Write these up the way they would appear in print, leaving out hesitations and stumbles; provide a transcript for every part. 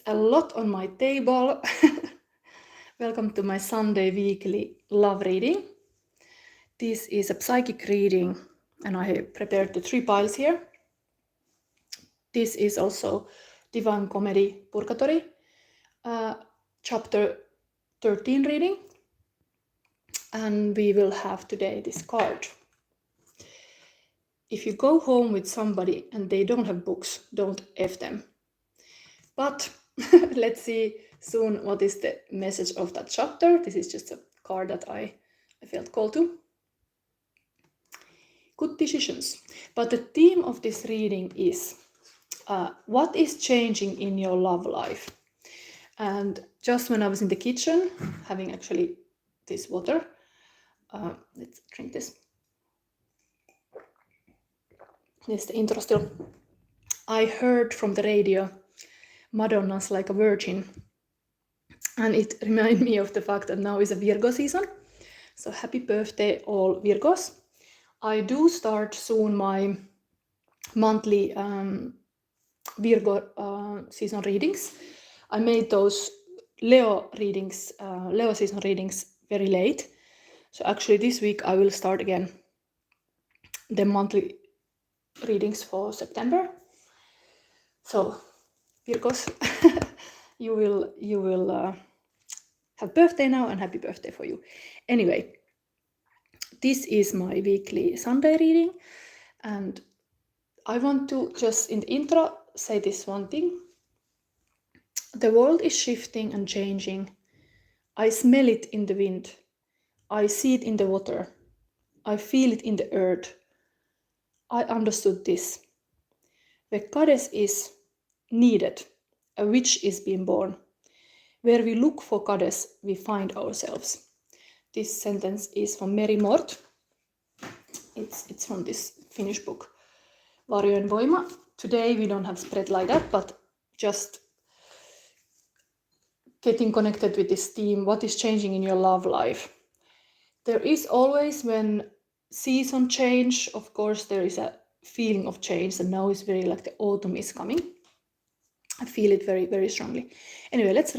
a lot on my table. Welcome to my Sunday weekly love reading. This is a psychic reading, and I have prepared the 3 piles here. This is also Divine Comedy Purgatory, chapter 13 reading. And we will have today this card. If you go home with somebody and they don't have books, don't F them. But let's see soon what is the message of that chapter. This is just a card that I felt called to. Good decisions. But the theme of this reading is what is changing in your love life? And just when I was in the kitchen, having actually this water, let's drink this. This is the intro still. I heard from the radio Madonna's Like a Virgin. And it reminded me of the fact that now is a Virgo season. So happy birthday all Virgos. I do start soon my monthly Virgo season readings. I made those Leo season readings very late. So actually this week I will start again the monthly readings for September. So Virgos, you will have birthday now, and happy birthday for you. Anyway, this is my weekly Sunday reading, and I want to just in the intro say this one thing. The world is shifting and changing. I smell it in the wind. I see it in the water. I feel it in the earth. I understood this. Where goddess is needed, a witch is being born. Where we look for goddess, we find ourselves. This sentence is from Meri Mort. It's from this Finnish book, Varjojen voima. Today we don't have spread like that, but just getting connected with this theme, what is changing in your love life? There is always, when season change, of course, there is a feeling of change, and now it's very like the autumn is coming. I feel it very, very strongly. Anyway, let's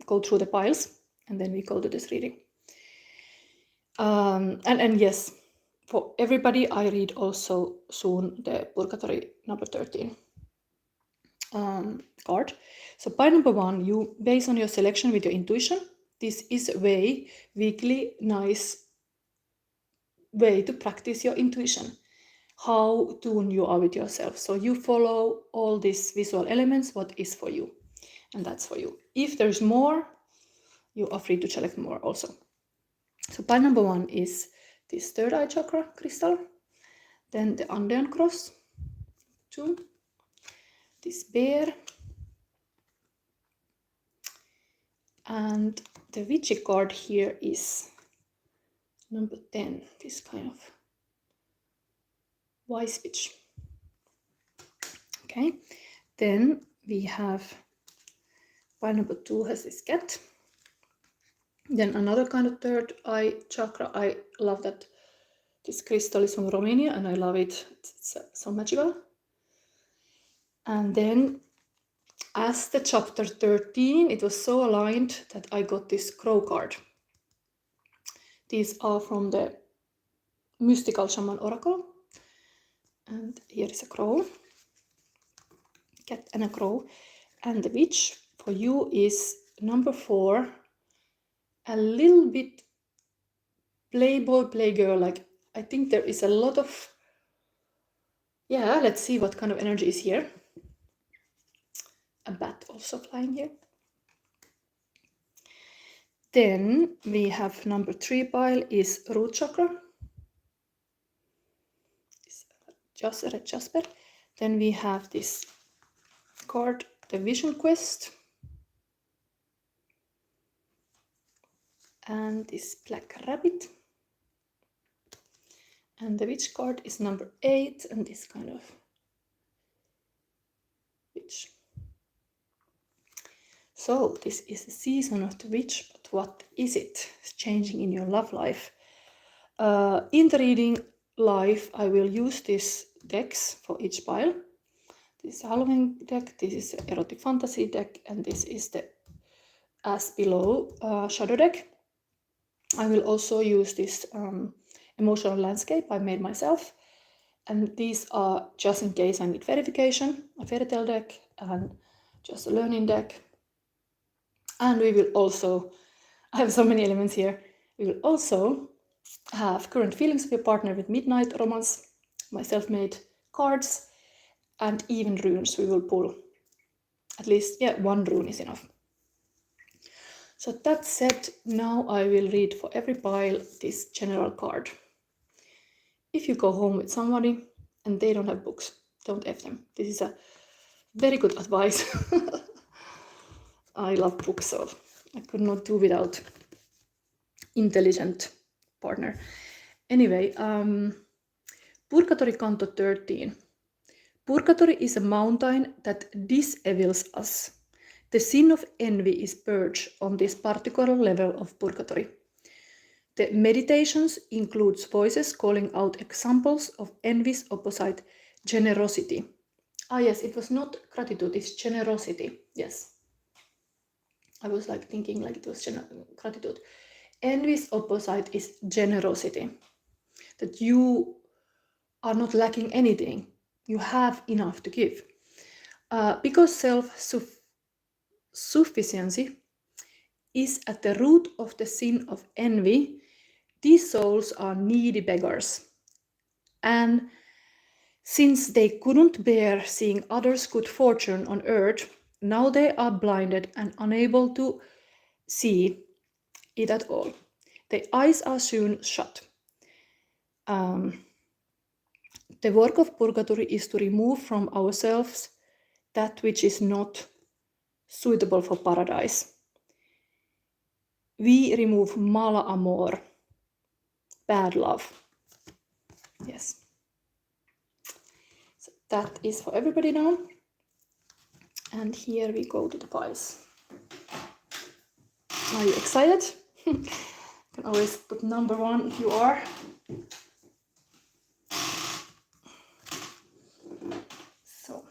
go through the piles, and then we go to this reading. And yes, for everybody, I read also soon the Purgatory number 13 card. So pile number 1, you base on your selection with your intuition. This is a weekly nice way to practice your intuition, how tuned you are with yourself. So you follow all these visual elements, what is for you, and that's for you. If there's more, you are free to select more also. So pile number 1 is this third eye chakra crystal, then the Andean cross, 2, this bear, and the witchy card here is number 10, this kind of wise witch. Okay, then we have pile number 2 has this cat. Then another kind of third eye chakra. I love that this crystal is from Romania, and I love it. It's so magical. And then as the chapter 13, it was so aligned that I got this crow card. These are from the Mystical Shaman Oracle. And here is a crow, cat and a crow. And the witch for you is number 4, a little bit playboy, playgirl. Like, I think there is a lot of, yeah, let's see what kind of energy is here. A bat also flying here. Then we have number 3 pile is root chakra. Just a red jasper. Then we have this card, the vision quest. And this black rabbit. And the witch card is number 8, and this kind of witch. So this is the season of the witch, but what is it? It's changing in your love life. In the reading live, I will use these decks for each pile. This is Halloween deck, this is the erotic fantasy deck, and this is the As Below shadow deck. I will also use this emotional landscape I made myself, and these are just in case I need verification, a fairy tale deck, and just a learning deck. And we will also, I have so many elements here, we will also have current feelings of your partner with midnight romance, my self-made cards, and even runes we will pull. At least, yeah, one rune is enough. So that said, now I will read for every pile this general card. If you go home with somebody and they don't have books, don't F them. This is a very good advice. I love books, so I could not do without intelligent partner. Anyway, Purgatory Canto 13. Purgatory is a mountain that disevils us. The sin of envy is purged on this particular level of purgatory. The meditations includes voices calling out examples of envy's opposite, generosity. Ah yes, it was not gratitude, it's generosity. Yes. I was like thinking like it was gratitude. Envy's opposite is generosity. That you are not lacking anything. You have enough to give. Because self-sufficiency is at the root of the sin of envy, these souls are needy beggars. And since they couldn't bear seeing others' good fortune on earth, now they are blinded and unable to see it at all. Their eyes are soon shut. The work of purgatory is to remove from ourselves that which is not suitable for paradise. We remove mala amor, bad love. Yes. So that is for everybody now. And here we go to the piles. Are you excited? You can always put number 1 if you are. So,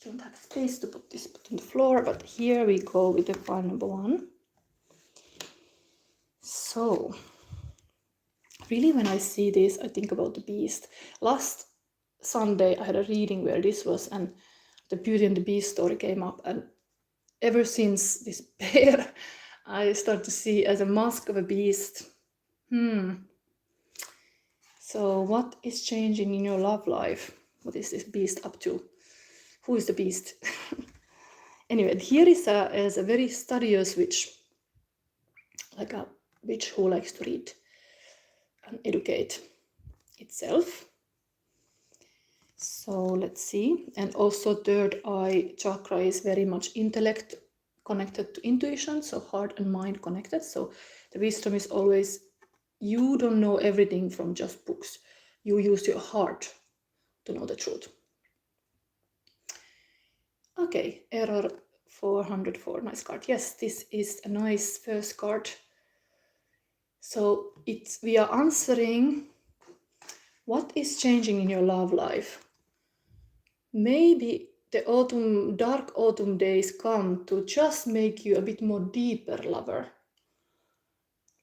don't have space to put this on the floor, but here we go with the pile number 1. So, really when I see this, I think about the beast. Last Sunday I had a reading where this was, and the Beauty and the Beast story came up, and ever since this bear, I start to see as a mask of a beast. So what is changing in your love life? What is this beast up to? Who is the beast? Anyway, here is a very studious witch, like a witch who likes to read and educate itself. So let's see. And also third eye chakra is very much intellect connected to intuition, so heart and mind connected. So the wisdom is always, you don't know everything from just books. You use your heart to know the truth. Okay, error 404, nice card. Yes, this is a nice first card. So we are answering what is changing in your love life. Maybe the dark autumn days come to just make you a bit more deeper lover.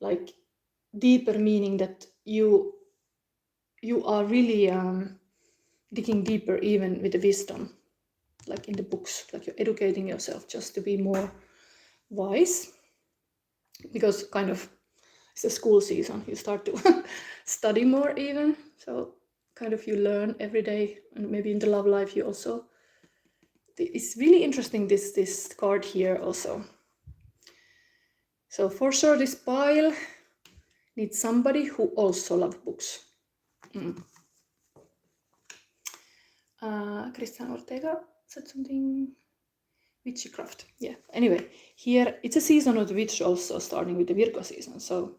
Like deeper meaning that you are really digging deeper even with the wisdom, like in the books, like you're educating yourself just to be more wise, because kind of it's a school season, you start to study more even, so kind of you learn every day, and maybe in the love life you also, it's really interesting this card here also. So for sure this pile needs somebody who also loves books. Christian Ortega said something, witchcraft, yeah. Anyway, here it's a season of the witch also, starting with the Virgo season, so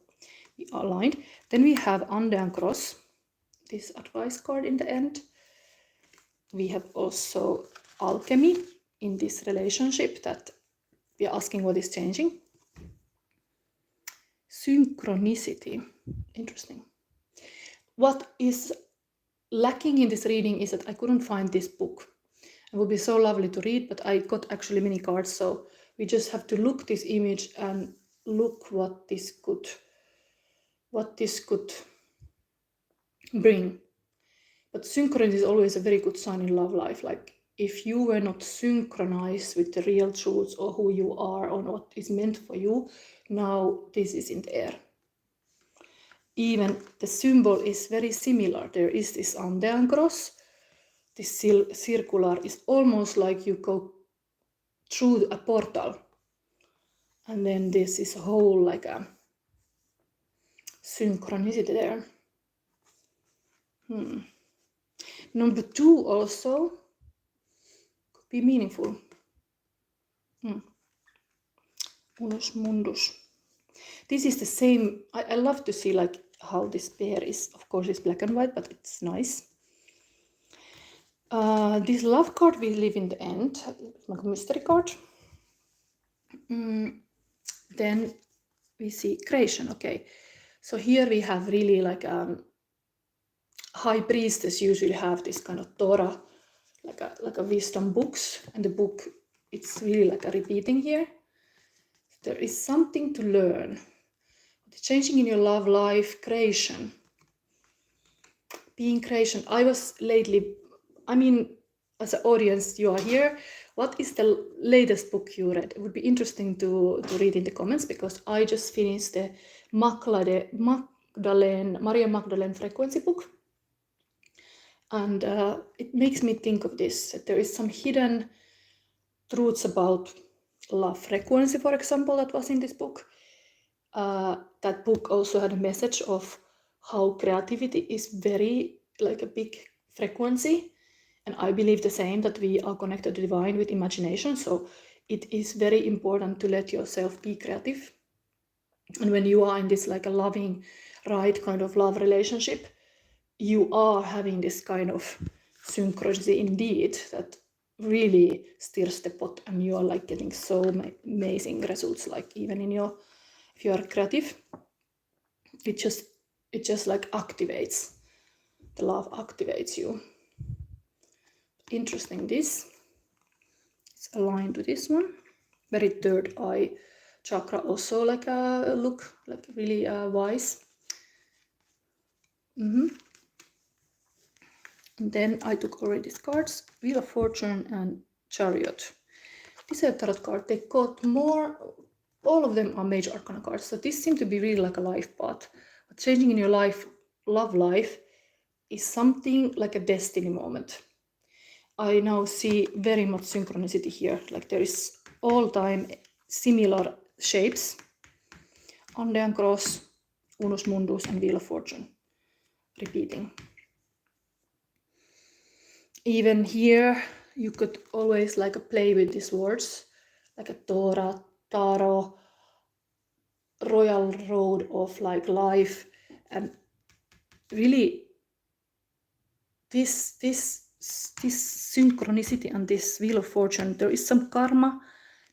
we are aligned. Then we have Andean cross, this advice card in the end. We have also alchemy in this relationship, that we are asking what is changing. Synchronicity, interesting. What is lacking in this reading is that I couldn't find this book. It would be so lovely to read, but I got actually many cards, so we just have to look this image and look what this could bring. But synchronicity is always a very good sign in love life. Like if you were not synchronized with the real truths or who you are or what is meant for you, now this isn't there. Even the symbol is very similar. There is this Andean cross. This circular is almost like you go through a portal. And then this is a whole like a synchronicity there. Number 2 also could be meaningful. Unus mundus. This is the same. I love to see like how this pair is. Of course, it's black and white, but it's nice. This love card we live in the end, like a mystery card. Then we see creation. Okay, so here we have really like high priestess usually have this kind of Torah, like a wisdom books, and the book it's really like a repeating here. There is something to learn. The changing in your love life, creation, being creation. I was lately, I mean, as an audience, you are here. What is the latest book you read? It would be interesting to read in the comments, because I just finished the Maria Magdalene frequency book. And it makes me think of this, that there is some hidden truths about love frequency, for example, that was in this book. That book also had a message of how creativity is very like a big frequency. And I believe the same, that we are connected to divine with imagination. So it is very important to let yourself be creative. And when you are in this like a loving, right kind of love relationship, you are having this kind of synchronicity indeed that really stirs the pot, and you are like getting so amazing results. Like even in your, if you are creative, it just like activates, the love activates you. Interesting, this it's aligned to this one, very third eye chakra, also like a look like really wise. And then I took already these cards, Wheel of Fortune and Chariot. These are tarot cards. They got more, all of them are major arcana cards. So this seemed to be really like a life path. But changing in your life, love life, is something like a destiny moment. I now see very much synchronicity here. Like there is all time similar shapes. Andean cross, Unus mundus and Wheel of Fortune. Repeating. Even here, you could always like play with these words, like a Torah, Taro, royal road of like life, and really this synchronicity and this Wheel of Fortune, there is some karma,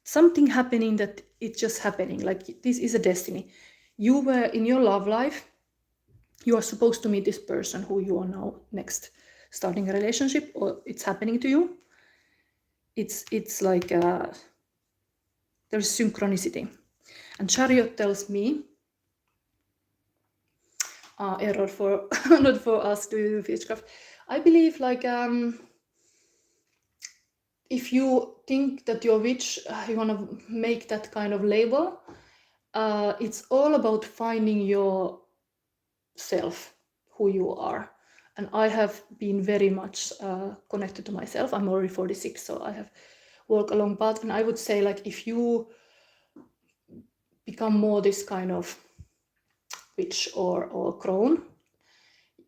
something happening that it's just happening. Like this is a destiny. You were in your love life, you are supposed to meet this person who you are now next starting a relationship, or it's happening to you. It's like there's synchronicity. And Chariot tells me, error for not for us to do witchcraft. I believe like if you think that you're witch, you want to make that kind of label. It's all about finding yourself, who you are. And I have been very much connected to myself. I'm already 46, so I have walked a long path. And I would say, like, if you become more this kind of witch or crone,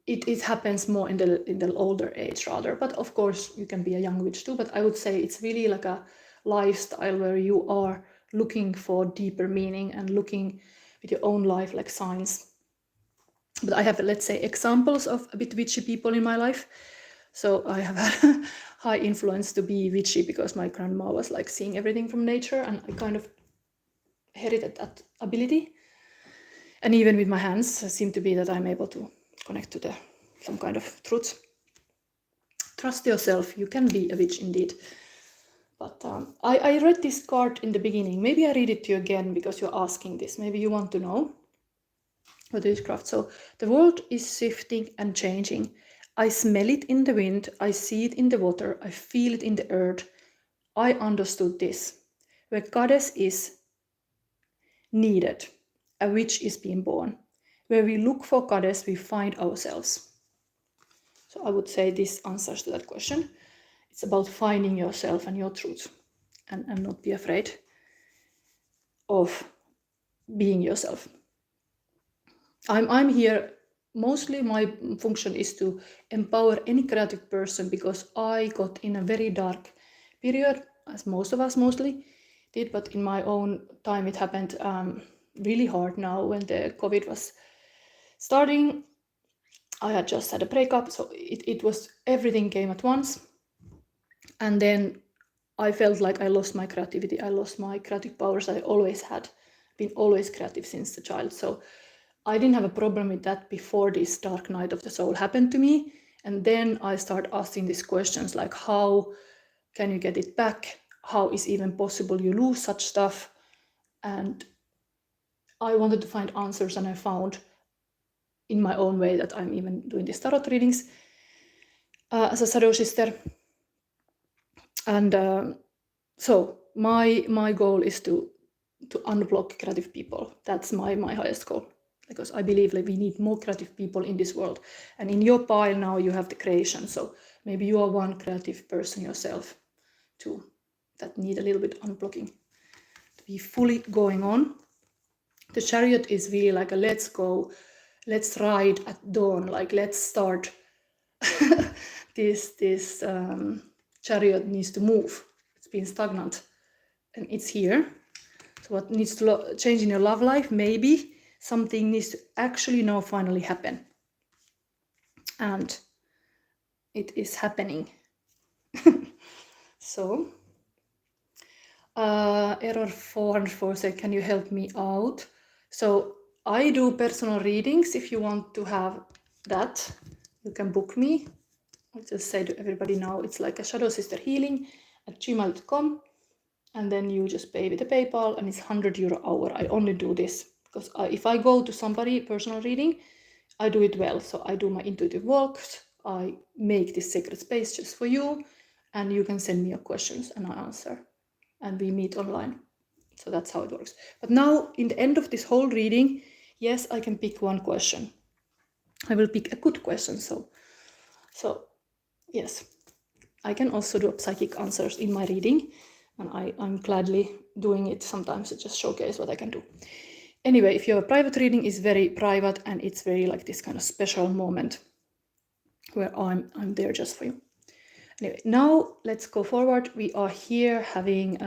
it happens more in the older age rather. But of course, you can be a young witch too. But I would say it's really like a lifestyle where you are looking for deeper meaning and looking with your own life, like signs. But I have, let's say, examples of a bit witchy people in my life. So I have had high influence to be witchy because my grandma was like seeing everything from nature, and I kind of inherited that ability. And even with my hands, it seemed to be that I'm able to connect to some kind of truth. Trust yourself. You can be a witch indeed. But I read this card in the beginning. Maybe I read it to you again because you're asking this. Maybe you want to know what is craft. So the world is shifting and changing. I smell it in the wind. I see it in the water. I feel it in the earth. I understood this. Where goddess is needed, a witch is being born. Where we look for goddess, we find ourselves. So I would say this answers to that question. It's about finding yourself and your truth, and not be afraid of being yourself. I'm here, mostly my function is to empower any creative person, because I got in a very dark period, as most of us mostly did, but in my own time it happened really hard now when the COVID was starting. I had just had a breakup, so it was, everything came at once. And then I felt like I lost my creativity. I lost my creative powers I always had. Been always creative since the child. So I didn't have a problem with that before this dark night of the soul happened to me. And then I started asking these questions like, how can you get it back? How is even possible you lose such stuff? And I wanted to find answers, and I found in my own way that I'm even doing these tarot readings as a shadow sister. And so my goal is to unblock creative people. That's my highest goal, because I believe like we need more creative people in this world. And in your pile now you have the creation, so maybe you are one creative person yourself too that need a little bit unblocking to be fully going on. The chariot is really like a let's go, let's ride at dawn, like let's start. this chariot needs to move. It's been stagnant and it's here. So what needs to change in your love life? Maybe something needs to actually now finally happen. And it is happening. So, error 404 said, can you help me out? So I do personal readings. If you want to have that, you can book me. I'll just say to everybody now, it's like a shadowsisterhealing@gmail.com. And then you just pay with a PayPal, and it's €100 hour. I only do this because if I go to somebody personal reading, I do it well. So I do my intuitive walks. I make this sacred space just for you, and you can send me your questions and I answer, and we meet online. So that's how it works. But now in the end of this whole reading, yes, I can pick one question. I will pick a good question. So yes, I can also do psychic answers in my reading, and I'm gladly doing it sometimes to just showcase what I can do. Anyway, if you have a private reading, it's very private, and it's very like this kind of special moment where I'm there just for you. Anyway, now let's go forward. We are here having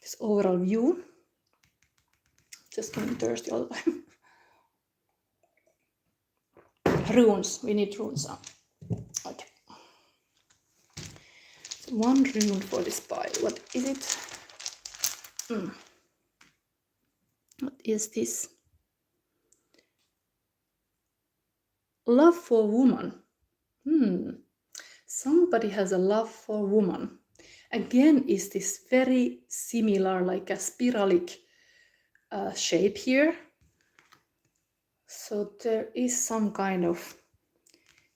this overall view. Just getting thirsty all the time. Runes, we need runes. Okay. So one rune for this pile. What is it? What is this? Love for woman. Somebody has a love for woman. Again, is this very similar, like a spiralic shape here. So there is some kind of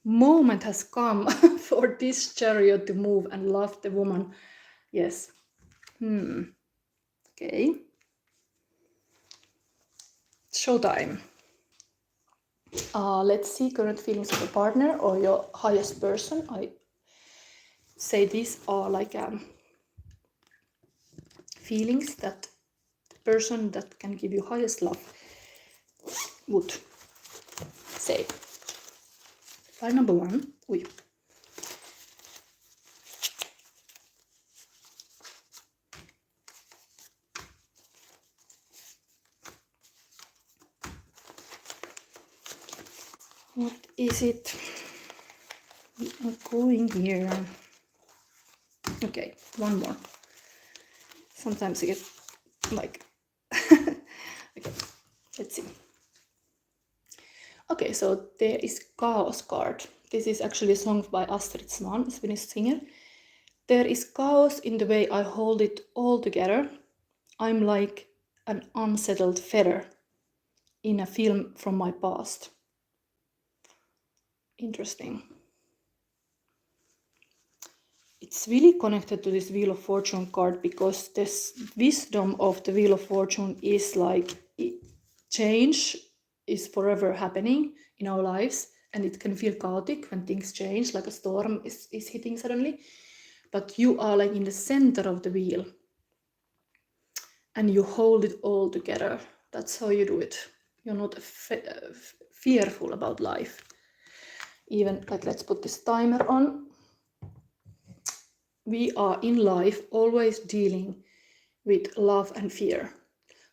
moment has come for this chariot to move and love the woman. Yes. Okay. Showtime. Let's see current feelings of a partner or your highest person. I say these are like feelings that the person that can give you highest love would say. File number 1. Ooh. What is it? We are going here. Okay, one more. Sometimes I get like okay, let's see. Okay, so there is Chaos card. This is actually a song by Astrid Sman, a Swedish singer. There is chaos in the way I hold it all together. I'm like an unsettled feather in a film from my past. Interesting. It's really connected to this Wheel of Fortune card, because this wisdom of the Wheel of Fortune is like change is forever happening in our lives, and it can feel chaotic when things change, like a storm is hitting suddenly. But you are like in the center of the wheel and you hold it all together. That's how you do it. You're not fearful about life. Even like, let's put this timer on. We are in life always dealing with love and fear.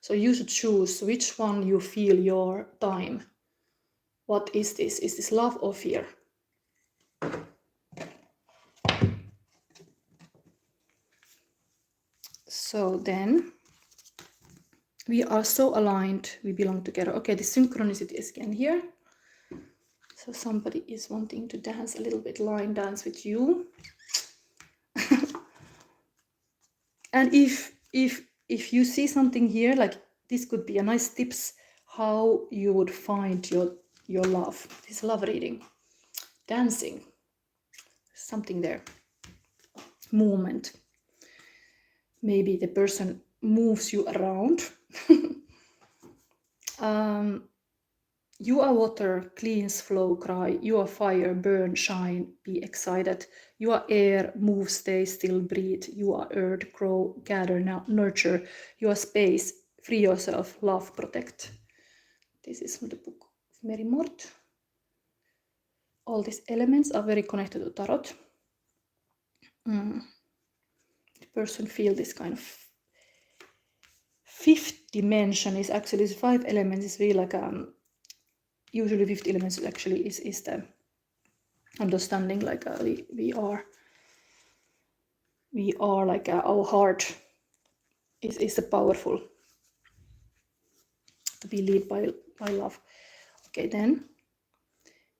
So you should choose which one you feel your time. What is this? Is this love or fear? So then we are so aligned, we belong together. Okay, the synchronicity is again here. So somebody is wanting to dance a little bit, line dance with you. And if you see something here, like this could be a nice tips how you would find your love. This love reading. Dancing. Something there. Movement. Maybe the person moves you around. You are water, cleanse, flow, cry. You are fire, burn, shine, be excited. You are air, move, stay still, breathe. You are earth, grow, gather, nurture. You are space, free yourself, love, protect. This is from the book of Mary Mort. All these elements are very connected to tarot. The person feels this kind of fifth dimension is actually 5 elements. Is really like usually 50 elements actually is the understanding, like we are like our heart is the powerful to be led by love. Okay, then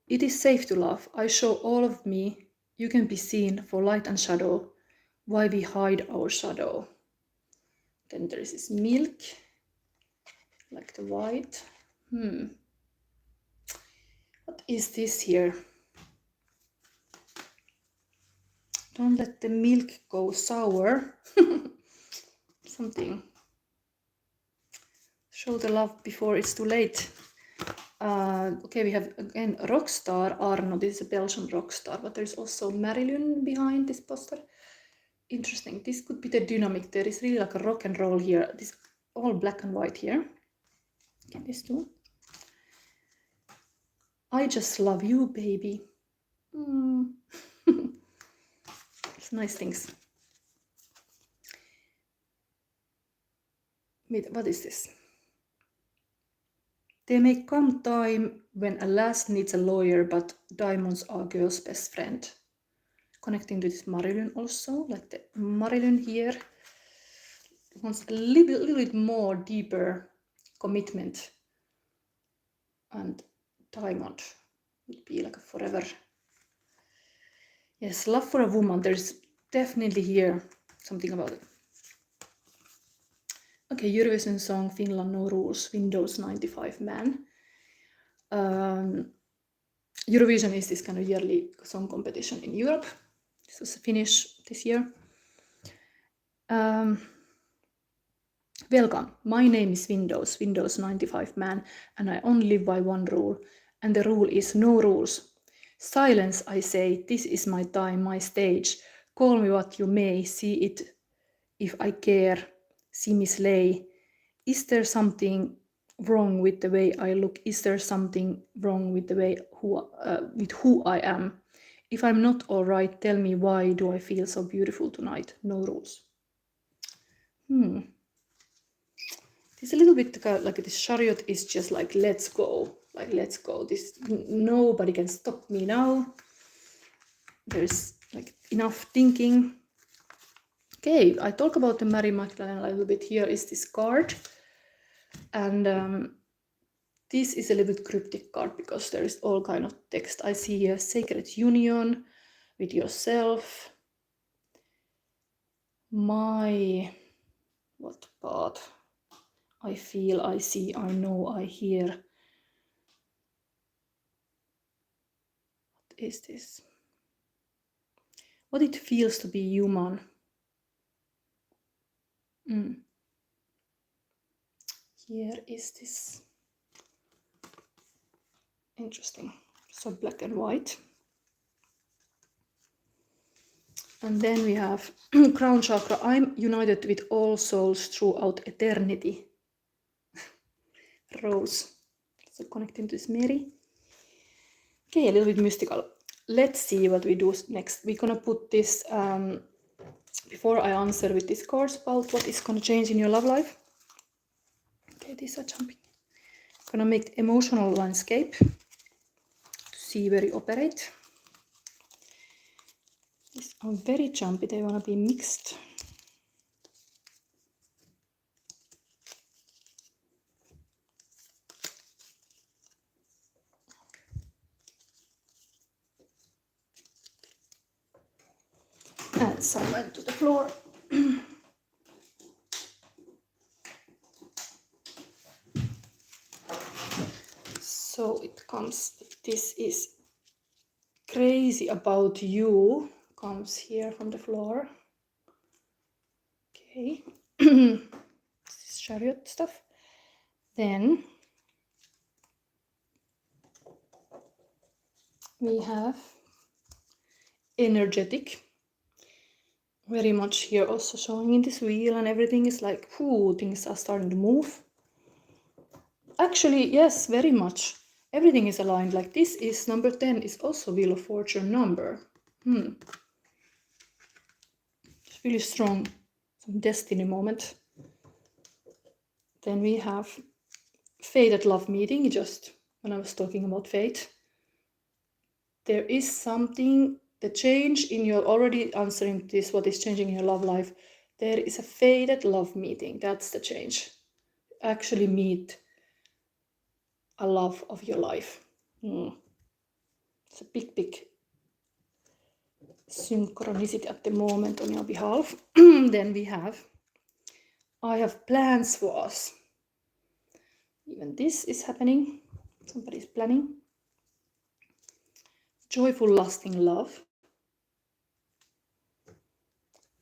it is safe to love. I show all of me. You can be seen for light and shadow. Why we hide our shadow. Then there is this milk, like the white. What is this here? Don't let the milk go sour. Something. Show the love before it's too late. Okay, we have again rock star Arno. This is a Belgian rock star, but there's also Marilyn behind this poster. Interesting. This could be the dynamic. There is really like a rock and roll here. This all black and white here. Okay, this too. I just love you, baby. It's nice things. Wait, what is this? There may come time when a lass needs a lawyer, but diamonds are girl's best friend. Connecting to this Marilyn also, like the Marilyn here wants a little bit more deeper commitment, and diamond would be like a forever. Yes, love for a woman. There's definitely here something about it. Okay, Eurovision song Finland No Rules, Windows 95 Man. Eurovision is this kind of yearly song competition in Europe. This was Finnish this year. Welcome, my name is Windows 95 Man, and I only live by one rule, and the rule is no rules. Silence, I say, this is my time, my stage. Call me what you may, see it if I care, see me slay. Is there something wrong with the way I look? Is there something wrong with the way with who I am? If I'm not all right, tell me why do I feel so beautiful tonight? No rules. It's a little bit like this chariot is just like, let's go. Like, let's go. This, nobody can stop me now. There's like enough thinking. Okay, I talk about the Mary Magdalene a little bit. Here is this card. And This is a little bit cryptic card because there is all kind of text. I see a sacred union with yourself. What path? I feel, I see, I know, I hear. What is this? What it feels to be human. Here is this. Interesting. So black and white. And then we have crown chakra. I'm united with all souls throughout eternity. Rose. So connecting to this Mary. Okay, a little bit mystical. Let's see what we do next. We're gonna put this, before I answer with these cards about what is gonna change in your love life. Okay, these are jumping. I'm gonna make the emotional landscape to see where you operate. These are very jumpy, they wanna be mixed. And some went to the floor. So it comes, this is crazy about you, comes here from the floor. Okay, this is chariot stuff. Then we have energetic, very much here also showing in this wheel, and everything is like, whoo, things are starting to move. Actually, yes, very much. Everything is aligned. Like this is number 10 is also Wheel of Fortune number. It's really strong. Some destiny moment. Then we have fated love meeting, just when I was talking about fate. There is something, the change in your, already answering this, what is changing in your love life. There is a fated love meeting. That's the change. Actually meet a love of your life. It's a big synchronicity at the moment on your behalf. Then we have, I have plans for us. Even this is happening. Somebody is planning. Joyful, lasting love.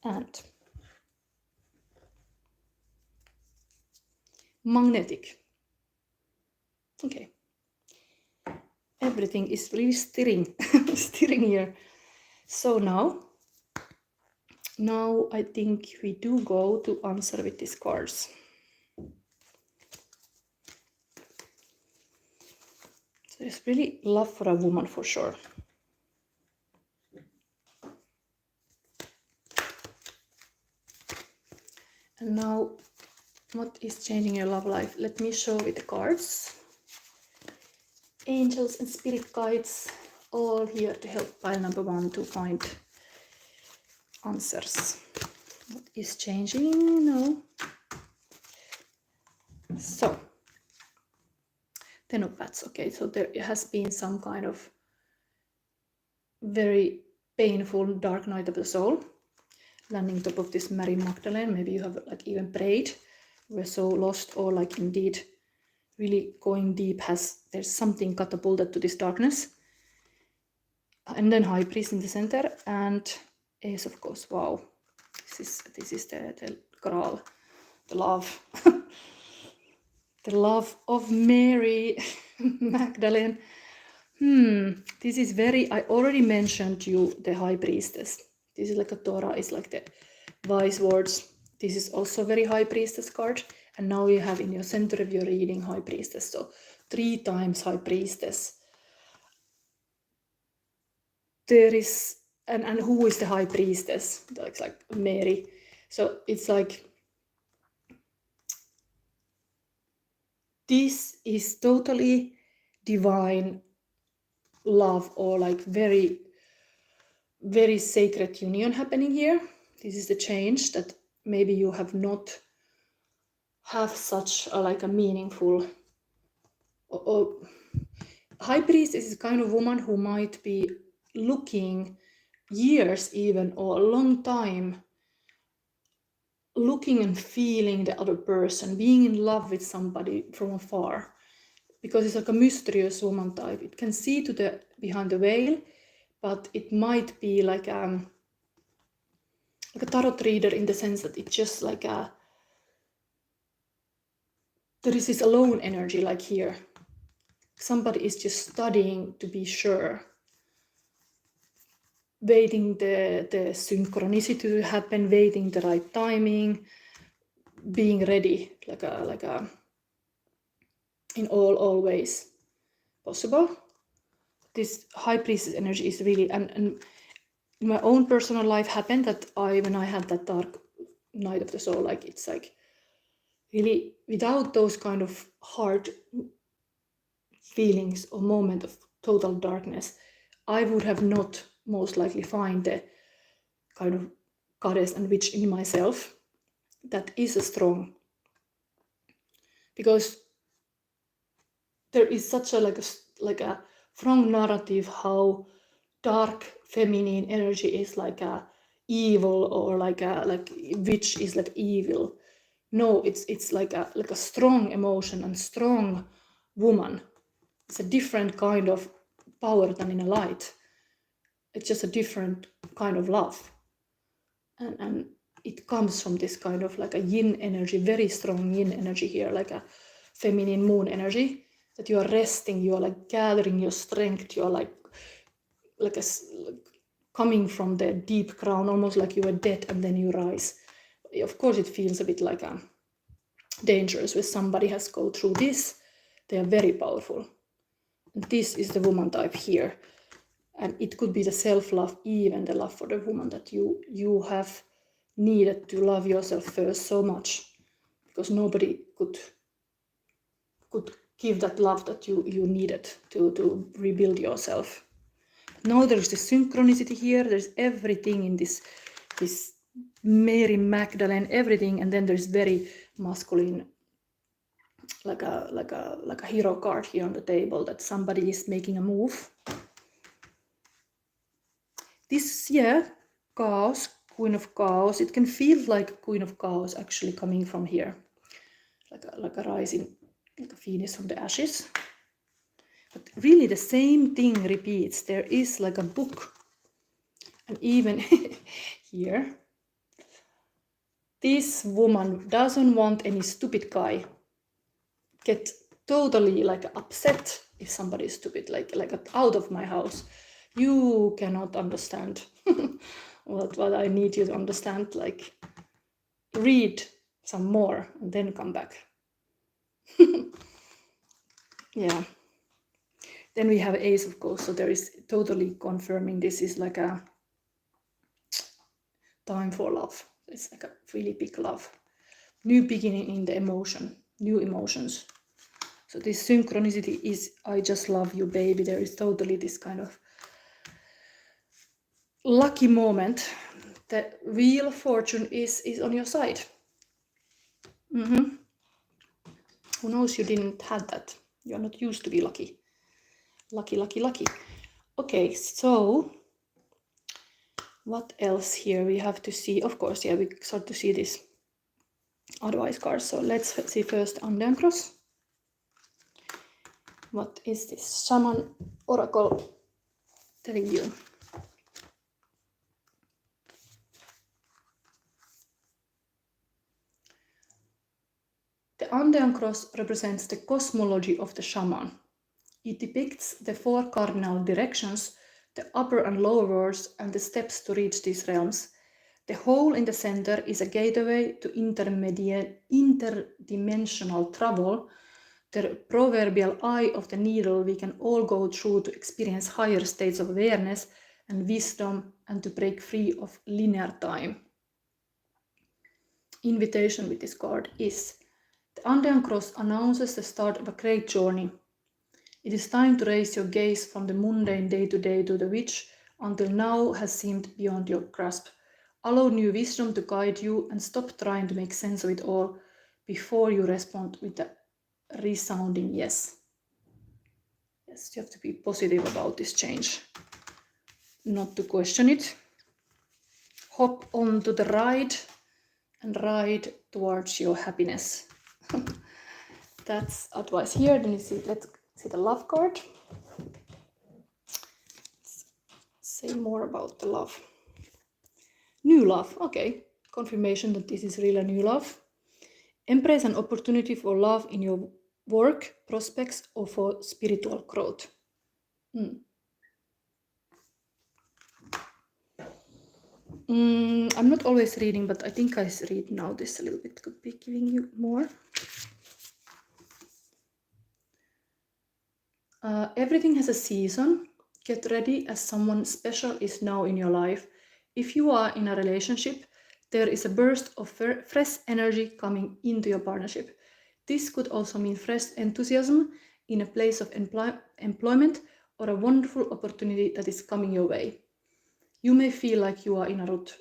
And magnetic. Okay. Everything is really stirring, stirring here. So now I think we do go to answer with these cards. So there's really love for a woman for sure. And now, what is changing your love life? Let me show with the cards. Angels and spirit guides, all here to help pile number 1 to find answers. What is changing now? So, 10 of Bats. Okay, so there has been some kind of very painful dark night of the soul. Landing top of this Mary Magdalene. Maybe you have like even prayed. We're so lost, or like indeed really going deep, there's something catapulted to this darkness. And then High Priest in the center, and Ace of Course. Wow, this is the Graal, the love, the love of Mary Magdalene. This is very, I already mentioned you the High Priestess. This is like a Torah, is like the wise words. This is also very High Priestess card. And now you have in your center of your reading High Priestess. So 3 times High Priestess. There is, and who is the High Priestess? It's like Mary. So it's like, this is totally divine love, or like very, very sacred union happening here. This is the change that maybe you have not have such a, like a meaningful High priestess is a kind of woman who might be looking years even, or a long time, looking and feeling the other person, being in love with somebody from afar, because it's like a mysterious woman type. It can see to the behind the veil, but it might be like a tarot reader in the sense that it's just like there is this alone energy, like here. Somebody is just studying to be sure, waiting the synchronicity to happen, waiting the right timing, being ready, like a in all ways possible. This high priestess energy is really, and in my own personal life happened that when I had that dark night of the soul, like it's like really without those kind of hard feelings or moment of total darkness, I would have not most likely find the kind of goddess and witch in myself that is a strong, because there is such a like a strong narrative how dark feminine energy is like a evil, or like witch is like evil. No, it's like a strong emotion and strong woman. It's a different kind of power than in a light. It's just a different kind of love, and it comes from this kind of like a yin energy, very strong yin energy here, like a feminine moon energy, that you are resting, you are like gathering your strength, you are like coming from the deep crown, almost like you were dead and then you rise. Of course it feels a bit like dangerous when somebody has go through this. They are very powerful, and this is the woman type here, and it could be the self-love, even the love for the woman, that you have needed to love yourself first so much, because nobody could give that love that you needed to rebuild yourself. Now there's the synchronicity here, there's everything in this Mary Magdalene, everything, and then there's very masculine, like a hero card here on the table, that somebody is making a move. This, yeah, chaos, Queen of Chaos, it can feel like Queen of Chaos actually coming from here, like a rising, like a phoenix from the ashes. But really the same thing repeats. There is like a book, and even here, this woman doesn't want any stupid guy. Get totally like upset if somebody is stupid, like out of my house. You cannot understand what I need you to understand. Like, read some more and then come back. Yeah. Then we have Ace of Course, so there is totally confirming this is like a time for love. It's like a really big love. New beginning in the emotion, new emotions. So this synchronicity is, I just love you, baby. There is totally this kind of lucky moment. The wheel of fortune is on your side. Who knows, you didn't have that. You're not used to be lucky. Lucky. Okay, so what else here we have to see? Of course, yeah, we start to see this advice card. So let's see first Andean cross. What is this shaman oracle telling you? The Andean cross represents the cosmology of the shaman. It depicts the four cardinal directions, the upper and lower worlds, and the steps to reach these realms. The hole in the center is a gateway to interdimensional travel, the proverbial eye of the needle we can all go through to experience higher states of awareness and wisdom, and to break free of linear time. Invitation with this card is: the Andean cross announces the start of a great journey. It is time to raise your gaze from the mundane day-to-day to the which, until now, has seemed beyond your grasp. Allow new wisdom to guide you, and stop trying to make sense of it all before you respond with a resounding yes. Yes, you have to be positive about this change, not to question it. Hop onto the ride and ride towards your happiness. That's advice here. Then you see, let's see the love card. Let's say more about the love. New love, okay. Confirmation that this is really a new love. Embrace an opportunity for love in your work, prospects, or for spiritual growth. I'm not always reading, but I think I read now this a little bit. Could be giving you more. Everything has a season. Get ready, as someone special is now in your life. If you are in a relationship, there is a burst of fresh energy coming into your partnership. This could also mean fresh enthusiasm in a place of employment or a wonderful opportunity that is coming your way. You may feel like you are in a rut.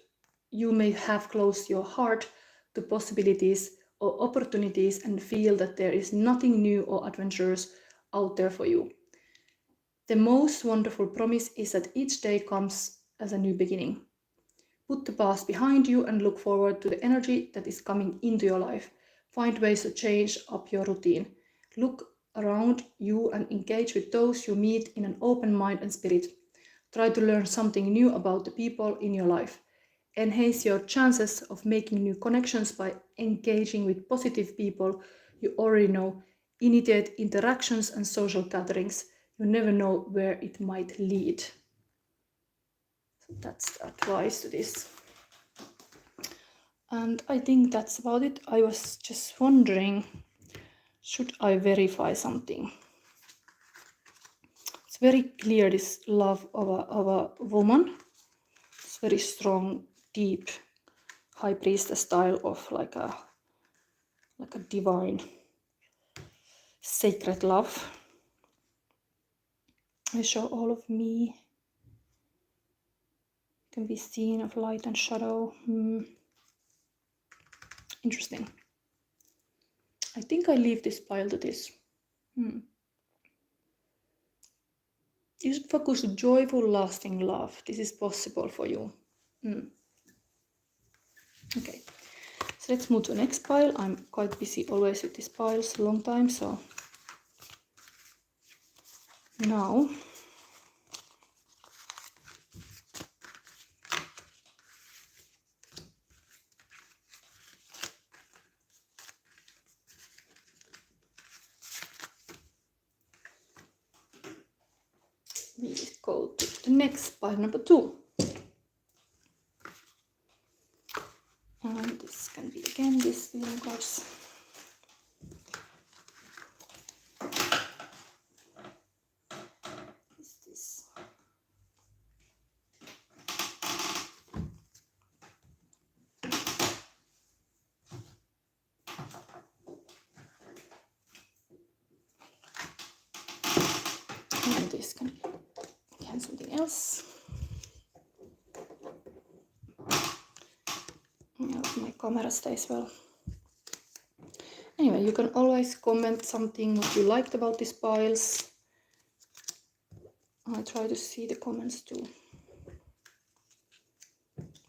You may have closed your heart to possibilities or opportunities and feel that there is nothing new or adventurous out there for you. The most wonderful promise is that each day comes as a new beginning. Put the past behind you and look forward to the energy that is coming into your life. Find ways to change up your routine. Look around you and engage with those you meet in an open mind and spirit. Try to learn something new about the people in your life. Enhance your chances of making new connections by engaging with positive people you already know. Initiate interactions and social gatherings. You never know where it might lead. So that's the advice to this. And I think that's about it. I was just wondering, should I verify something? It's very clear, this love of a woman. It's very strong, deep, high priestess style of like a divine, sacred love. I show all of me. Can be seen of light and shadow. Interesting. I think I leave this pile to this. You should focus on joyful, lasting love. This is possible for you. Okay, so let's move to the next pile. I'm quite busy always with these piles, a long time, so now we go to the next pile, number 2. And this can be again these feeling cards. Is this? And this can be again something else. My camera stays well. Anyway, you can always comment something what you liked about these piles. I try to see the comments too.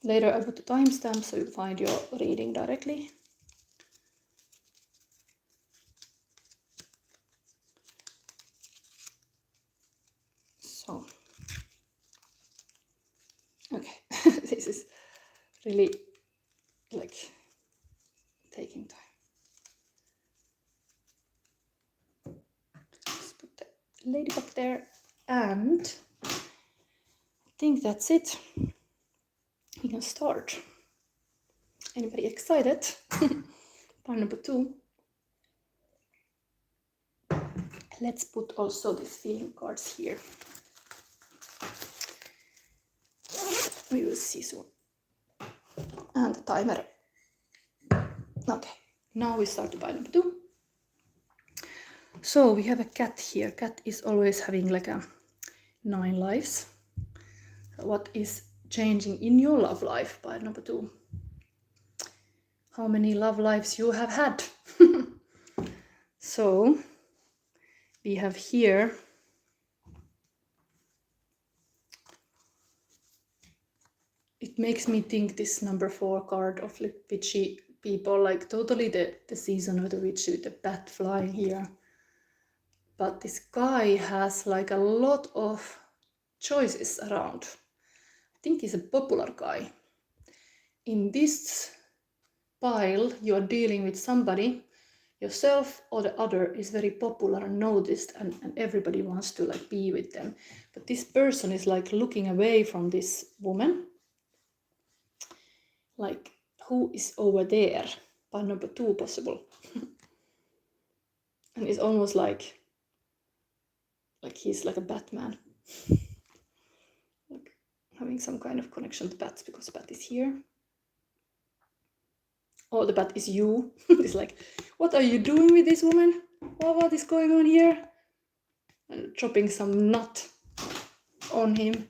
Later I put the timestamp so you find your reading directly. So, okay, this is really like taking time. Let's put the ladybug there, and I think that's it. We can start. Anybody excited? Part number 2. Let's put also these feeling cards here. We will see soon. And the timer. Okay, now we start to pile number 2. So we have a cat here. Cat is always having like a 9 lives. So what is changing in your love life? Pile number 2. How many love lives you have had? So we have here it makes me think this number 4 card of like witchy people, like totally the season of the witch with the bat flying here. But this guy has like a lot of choices around. I think he's a popular guy. In this pile, you are dealing with somebody, yourself or the other is very popular and noticed, and everybody wants to like be with them. But this person is like looking away from this woman. Like, who is over there? By number 2 possible. And it's almost like he's like a Batman. Like having some kind of connection to bats, because the bat is here. Oh, the bat is you. It's like, what are you doing with this woman? What is going on here? And dropping some nut on him.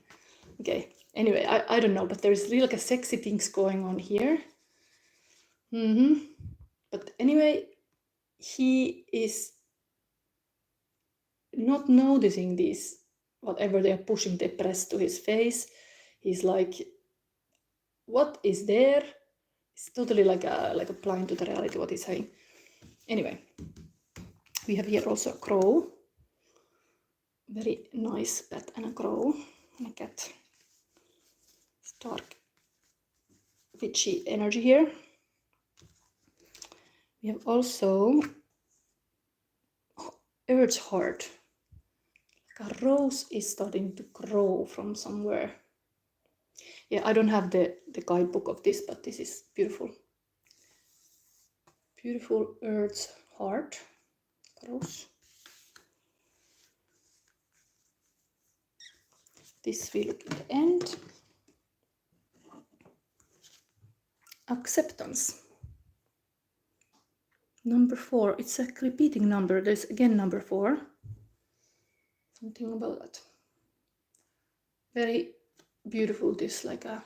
Okay, anyway, I don't know, but there's really like a sexy things going on here. But anyway, he is not noticing these, whatever they are pushing, they press to his face. He's like, what is there? It's totally like a blind to the reality what he's saying. Anyway, we have here also a crow. Very nice bat and a crow and a cat. It's dark, witchy energy here. We have also Earth's heart. Like a rose is starting to grow from somewhere. Yeah, I don't have the guidebook of this, but this is beautiful. Beautiful Earth's heart. Rose. This we look at the end. Acceptance. Number 4. It's a repeating number. There's again number 4. Something about that. Very beautiful. This like a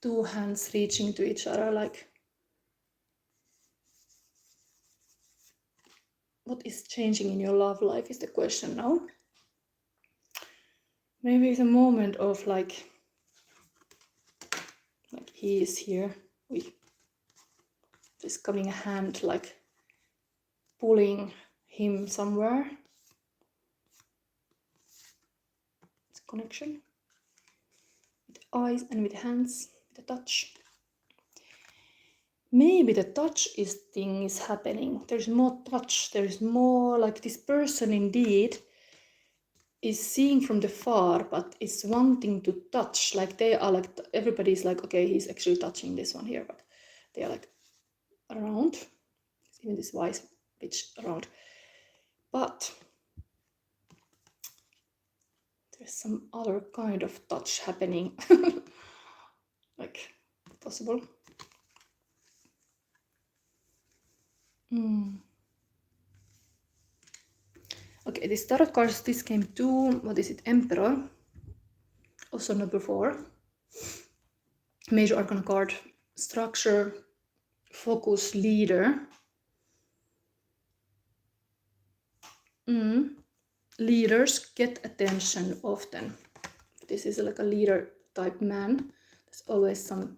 2 hands reaching to each other. Like, what is changing in your love life is the question now. Maybe it's a moment of like he is here. There's coming a hand like pulling him somewhere. It's a connection with the eyes and with the hands, with the touch. Maybe the touch thing is happening. There's more touch. There's more like this person indeed is seeing from the far, but is wanting to touch. Like they are like, everybody's like, okay, he's actually touching this one here, but they are like around. Even this wise witch around. But there's some other kind of touch happening. Like, possible. Okay, this tarot cards, this came to, what is it, Emperor. Also number 4. Major Arcana card, structure, focus, leader. Leaders get attention often. This is like a leader type man. There's always some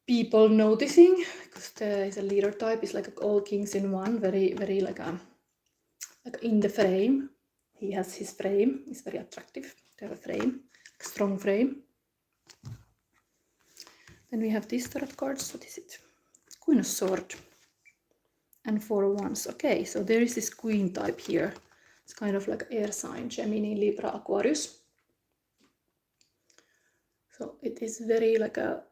people noticing, because there is a leader type. It's like all kings in one. Very, very like in the frame. He has his frame. It's very attractive to have a frame, a strong frame. Then we have these tarot cards. What is it? Queen of Swords. And 4 wands. Okay, so there is this queen type here. It's kind of like air sign, Gemini, Libra, Aquarius. So it is very like a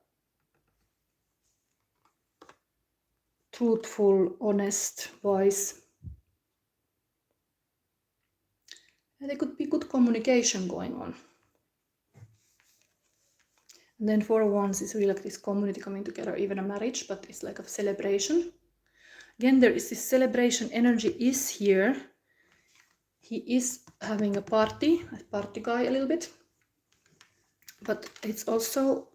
truthful, honest, wise. And there could be good communication going on. And then 4 wands is really like this community coming together, even a marriage, but it's like a celebration. Again, there is this celebration energy is here. He is having a party guy a little bit. But it's also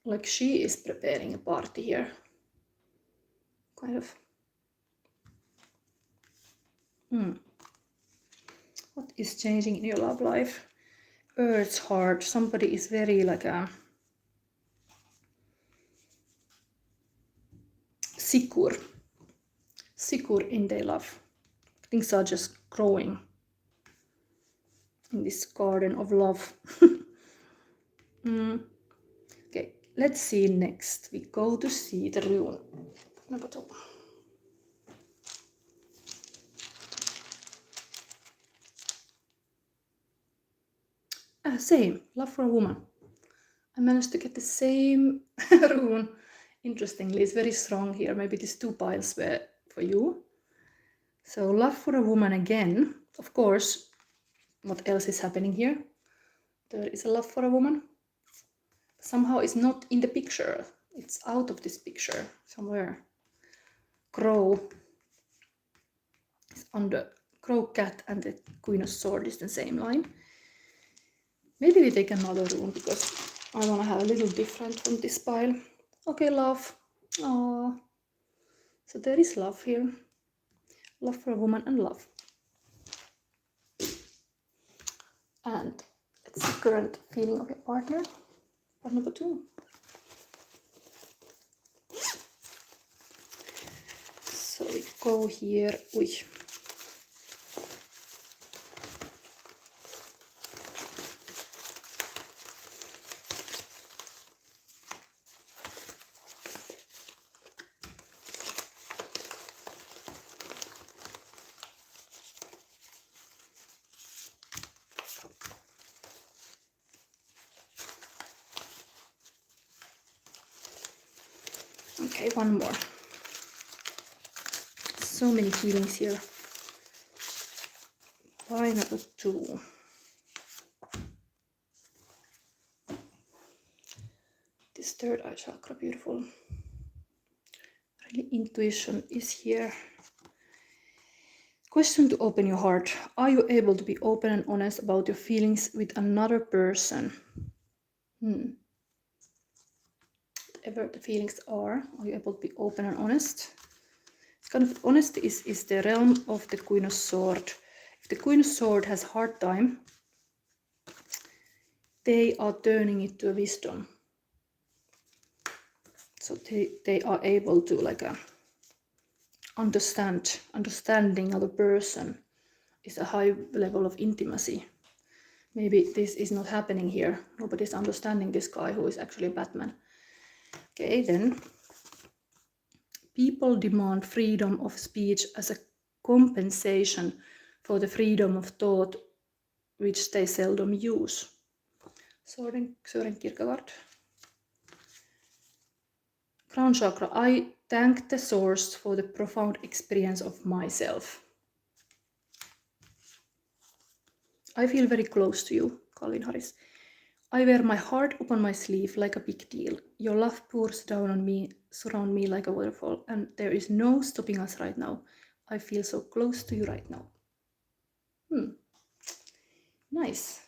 like she is preparing a party here. Kind of. What is changing in your love life? Earth's heart. Somebody is very like a secure in their love. Things are just growing in this garden of love. Okay, let's see next. We go to see the rune. Number 2. Same, love for a woman. I managed to get the same rune. Interestingly, it's very strong here. Maybe these 2 piles were for you. So love for a woman again. Of course, what else is happening here? There is a love for a woman. Somehow it's not in the picture. It's out of this picture somewhere. Crow is under crow, cat, and the Queen of Swords is the same line. Maybe we take another rune because I want to have a little different from this pile. Okay, love. Oh, so there is love here. Love for a woman and love. And it's the current feeling of your partner. Part number 2. So we go here. Okay, one more. So many feelings here. Why number 2? This third eye chakra, beautiful. Really, intuition is here. Question to open your heart. Are you able to be open and honest about your feelings with another person? Whatever the feelings are you able to be open and honest? It's kind of honesty is the realm of the Queen of Swords. If the Queen of Swords has a hard time, they are turning it to a wisdom. So they are able to like understanding other person is a high level of intimacy. Maybe this is not happening here. Nobody's understanding this guy who is actually Batman. Okay, then people demand freedom of speech as a compensation for the freedom of thought which they seldom use. Søren Kierkegaard. Crown chakra. I thank the source for the profound experience of myself. I feel very close to you, Calvin Harris. I wear my heart upon my sleeve like a big deal. Your love pours down on me, surround me like a waterfall, and there is no stopping us right now. I feel so close to you right now. Nice.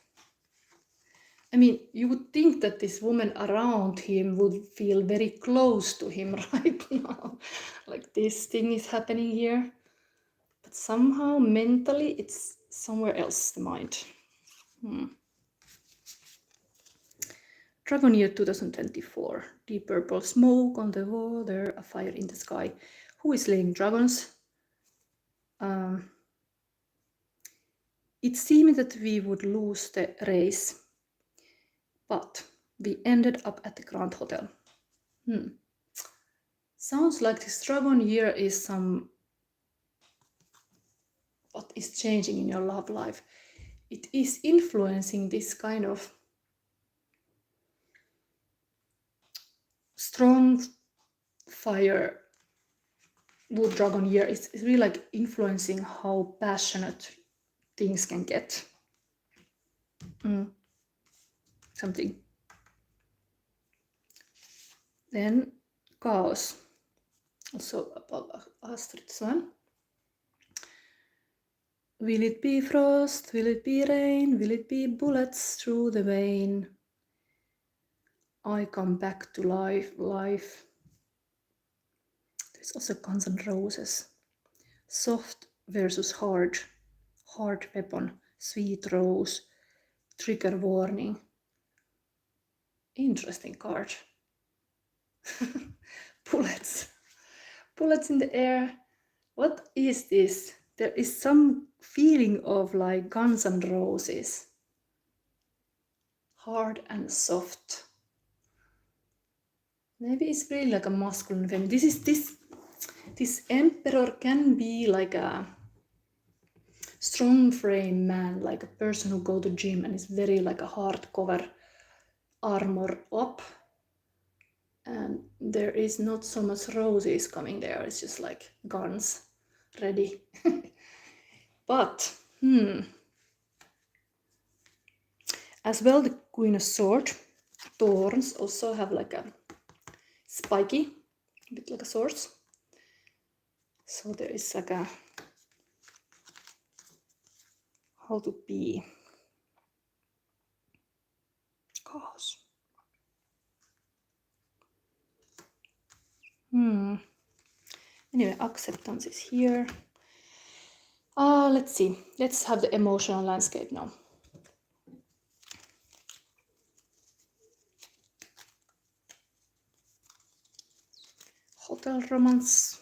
I mean, you would think that this woman around him would feel very close to him right now. Like this thing is happening here. But somehow mentally it's somewhere else, the mind. Dragon year 2024. Deep purple smoke on the water, a fire in the sky. Who is slaying dragons? It seemed that we would lose the race, but we ended up at the Grand Hotel. Sounds like this dragon year is what is changing in your love life. It is influencing this kind of strong fire wood dragon year. It's really like influencing how passionate things can get. Something. Then chaos. Also about Astrid Swan. Will it be frost? Will it be rain? Will it be bullets through the vein? I come back to life. There's also Guns N' Roses. Soft versus hard. Hard weapon. Sweet rose. Trigger warning. Interesting card. Bullets. Bullets in the air. What is this? There is some feeling of like Guns and Roses. Hard and soft. Maybe it's really like a masculine feminine. This emperor can be like a strong frame man, like a person who go to gym and is very like a hardcover armor up. And there is not so much roses coming there. It's just like guns ready. But as well, the Queen of Swords, thorns also have like a spiky, a bit like a swords. So there is like a how to be. Gosh. Anyway, acceptance is here. Let's see. Let's have the emotional landscape now. Hotel romance.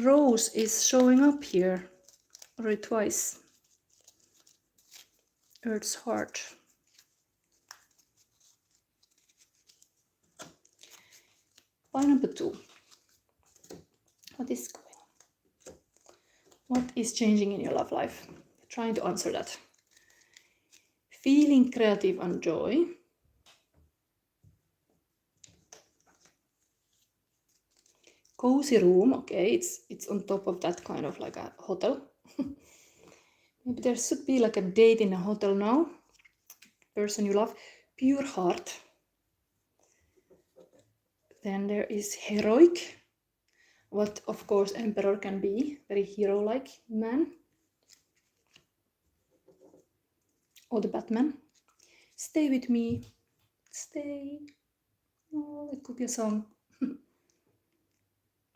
Rose is showing up here already twice. Earth's heart. Point number 2. What is going on? What is changing in your love life? Trying to answer that. Feeling creative and joy. Cozy room, okay, it's on top of that kind of like a hotel. Maybe there should be like a date in a hotel now. Person you love. Pure heart. Then there is heroic. What of course emperor can be. Very hero-like man. Or the Batman. Stay with me. Stay. Oh, it could be a song.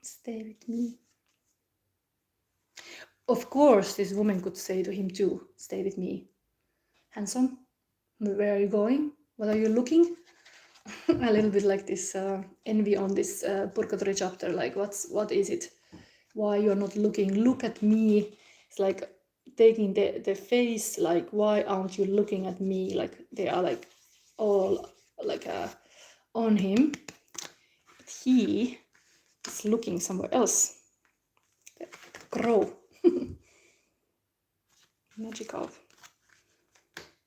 Stay with me. Of course, this woman could say to him too, stay with me. Handsome, where are you going? What are you looking? A little bit like this envy on this Purgatory chapter, like what is it? Why you're not looking? Look at me. It's like taking the face, like why aren't you looking at me? Like they are like all like on him. But he is looking somewhere else. The crow. Magical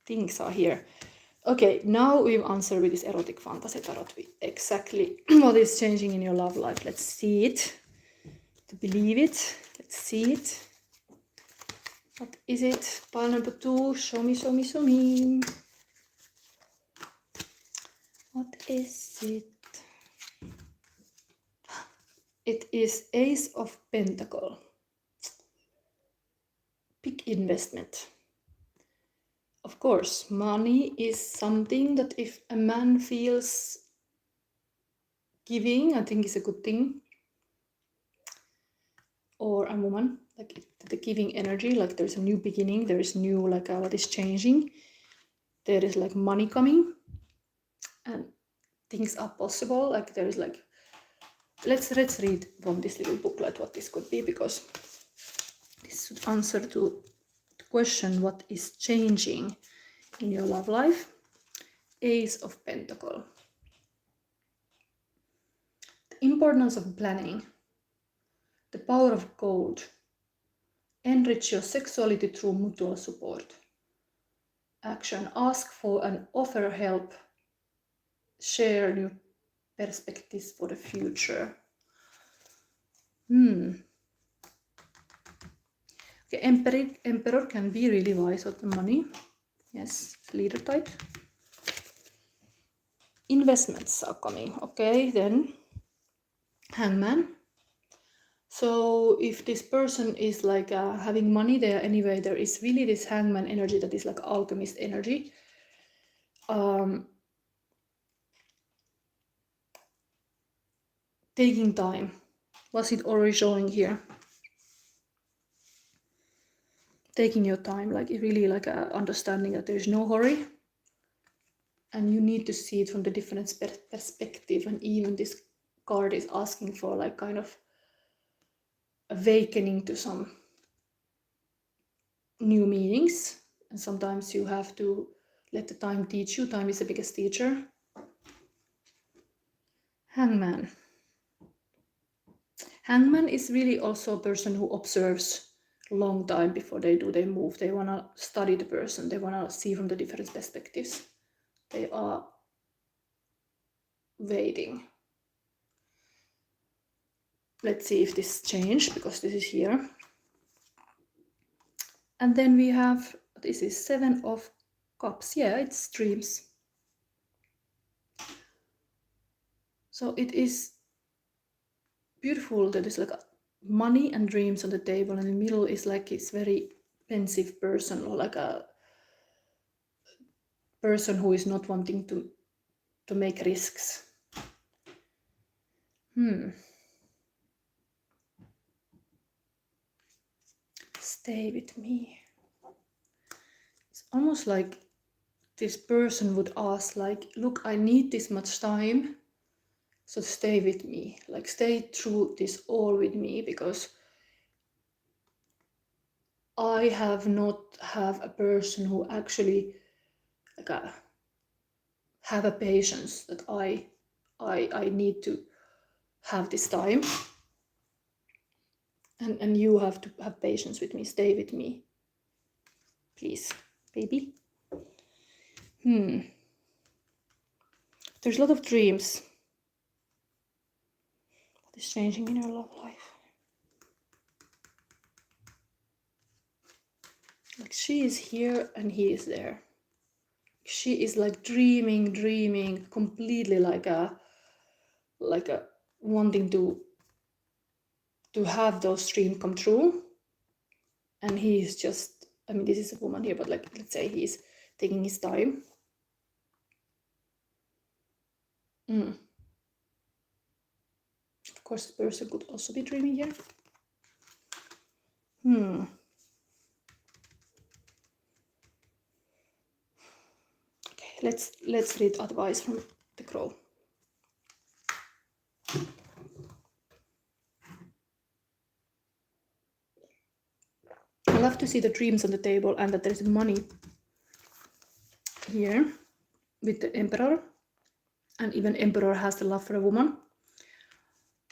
things are here. Okay, now we've answered with this erotic fantasy tarot exactly what is changing in your love life. Let's see it. To believe it. Let's see it. What is it? Pile number 2. Show me, show me, show me. What is it? It is Ace of Pentacle. Big investment. Of course, money is something that if a man feels giving, I think is a good thing. Or a woman, like the giving energy, like there's a new beginning, there is new, like what is changing. There is like money coming and things are possible. Like there is like, let's read from this little booklet what this could be, because this should answer to the question what is changing in your love life. Ace of Pentacle. The importance of planning. The power of gold. Enrich your sexuality through mutual support. Action. Ask for and offer help. Share new perspectives for the future. Okay, Emperor can be really wise with the money. Yes, leader type. Investments are coming. Okay, then Hangman. So if this person is like having money there anyway, there is really this Hangman energy that is like alchemist energy. Taking time. Was it already showing here? taking your time, like really like understanding that there is no hurry, and you need to see it from the different perspective. And even this card is asking for like kind of awakening to some new meanings, and sometimes you have to let the time teach you. Time is the biggest teacher. Hangman. Hangman is really also a person who observes a long time before they move. They want to study the person. They want to see from the different perspectives. They are waiting. Let's see if this changed, because this is here. And then we have, this is 7 of Cups. Yeah, it's dreams. So it is beautiful that there's like money and dreams on the table, and in the middle is like this very pensive person, or like a person who is not wanting to make risks. Stay with me. It's almost like this person would ask, like, look, I need this much time, so stay with me. Like, stay through this all with me, because I have not have a person who actually like have a patience that I need to have this time, and you have to have patience with me. Stay with me, please, baby. There's a lot of dreams. What is changing in your love life? Like, she is here and he is there. She is like dreaming completely, like a wanting to have those dreams come true. And he is just, I mean, this is a woman here, but like, let's say he's taking his time. Of course, the person could also be dreaming here. Okay, let's read advice from the crow. I love to see the dreams on the table, and that there's money here with the emperor, and even emperor has the love for a woman,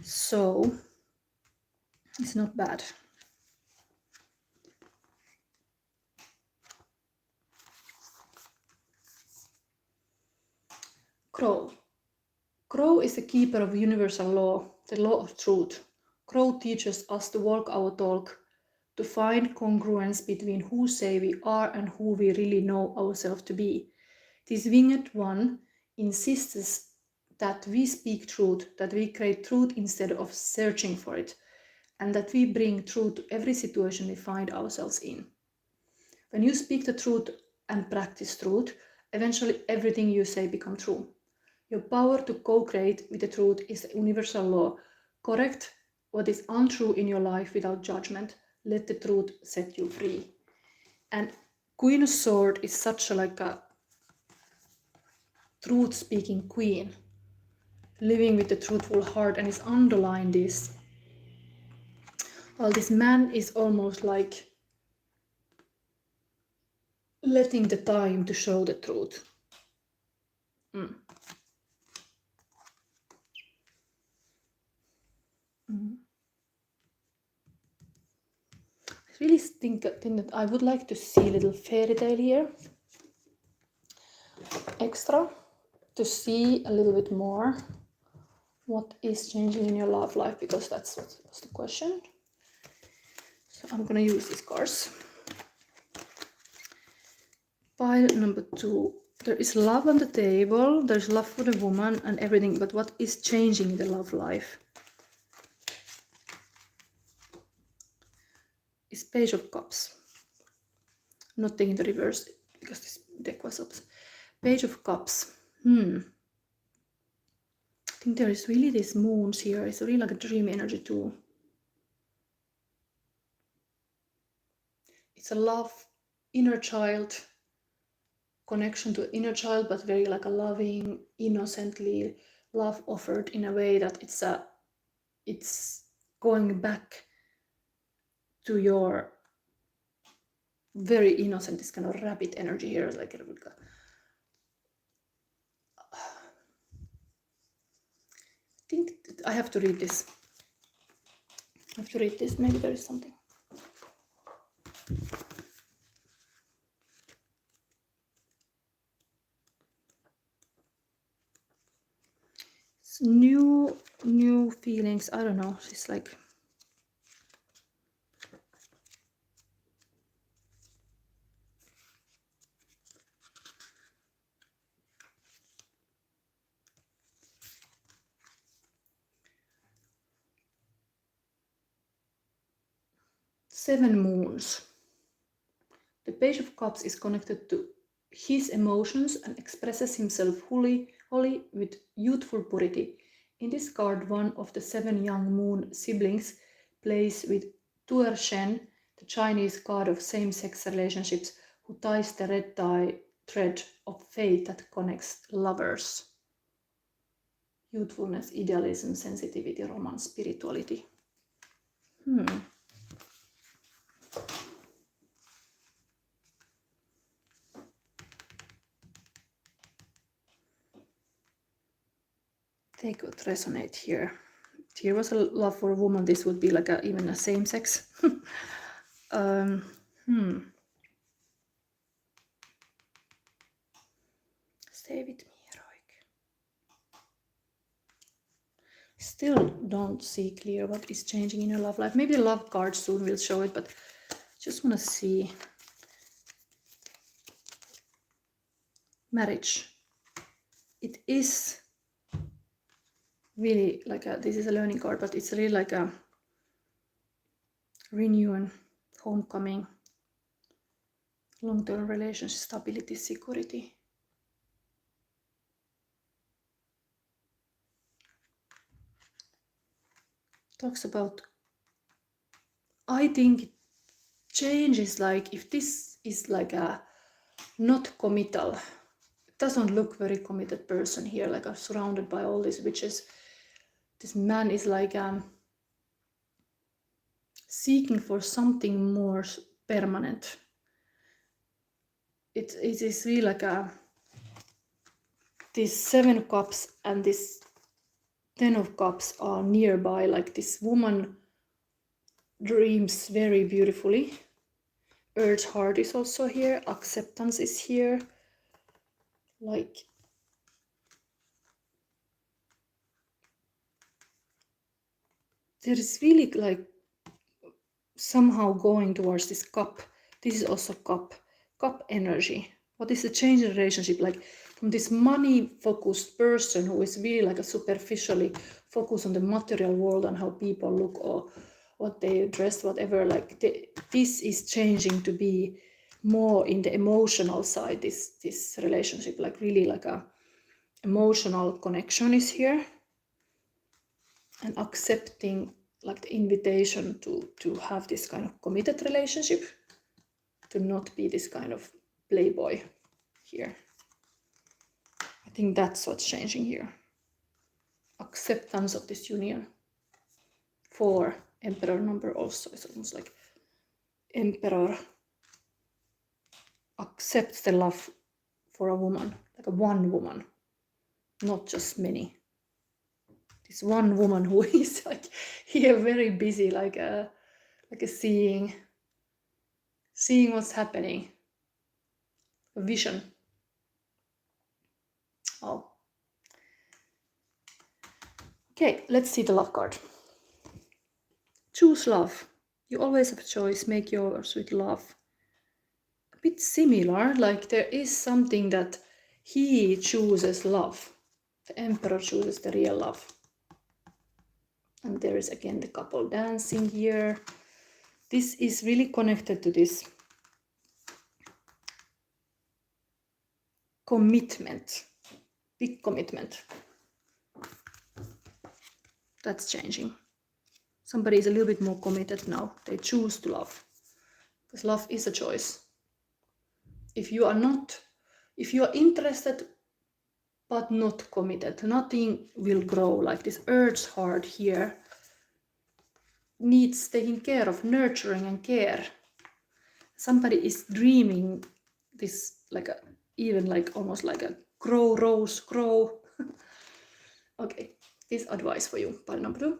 so it's not bad. Crow. Crow is the keeper of universal law, the law of truth. Crow teaches us to walk our talk, to find congruence between who say we are and who we really know ourselves to be. This winged one insists that we speak truth, that we create truth instead of searching for it, and that we bring truth to every situation we find ourselves in. When you speak the truth and practice truth, eventually everything you say becomes true. Your power to co-create with the truth is the universal law. Correct what is untrue in your life without judgment. Let the truth set you free. And Queen of Swords is such a truth-speaking queen, living with a truthful heart, and is underlying this. While this man is almost like letting the time to show the truth. I really think that I would like to see a little fairy tale here. Extra, to see a little bit more what is changing in your love life, because that's what was the question. So I'm gonna use these cards. Pile number 2. There is love on the table, there's love for the woman and everything, but what is changing in the love life? Is Page of Cups. I'm not taking the reverse because this deck was up. Page of Cups. I think there is really these moons here. It's really like a dream energy too. it's a love, inner child, connection to inner child, but very like a loving, innocently love offered in a way that it's going back to your very innocent, this kind of rabbit energy here, like I think I have to read this. Maybe there is something. It's new feelings. I don't know. It's like seven moons. The Page of Cups is connected to his emotions and expresses himself wholly with youthful purity. In this card, one of the seven young moon siblings plays with Tuer Shen, the Chinese god of same-sex relationships, who ties the red thread of fate that connects lovers. Youthfulness, idealism, sensitivity, romance, spirituality. They could resonate here. If here was a love for a woman, this would be like even a same sex. Stay with me, heroic. Still don't see clear what is changing in your love life. Maybe the love card soon will show it, but just want to see. Marriage. It is really like this is a learning card, but it's really like a renewal, homecoming, long-term relationship, stability, security. Talks about, I think change is like, if this is like a not committal, it doesn't look very committed person here, like I'm surrounded by all these witches. This man is like seeking for something more permanent. It is really like these 7 cups and this 10 of cups are nearby, like this woman dreams very beautifully. Earth's heart is also here, acceptance is here, like there is really like somehow going towards this cup. This is also cup energy. What is the change in relationship, like from this money focused person who is really like a superficially focused on the material world and how people look or what they dress, whatever, like this is changing to be more in the emotional side. This relationship, like really like a emotional connection is here, and accepting like the invitation to have this kind of committed relationship, to not be this kind of playboy here. I think that's what's changing here. Acceptance of this union. 4, Emperor number also is almost like Emperor accepts the love for a woman, like a one woman, not just many. This one woman who is like here very busy, like a seeing what's happening, a vision. Oh, okay, let's see the love card. Choose love. You always have a choice. Make yours with love. A bit similar, like there is something that he chooses love. The Emperor chooses the real love. And there is again the couple dancing here. This is really connected to this commitment, big commitment. That's changing. Somebody is a little bit more committed now. They choose to love. because love is a choice. If you are interested but not committed, nothing will grow. Like this earth's heart here needs taking care of, nurturing and care. Somebody is dreaming this, like a, even like almost like a grow, rose, grow. Okay, this advice for you, pile number 2.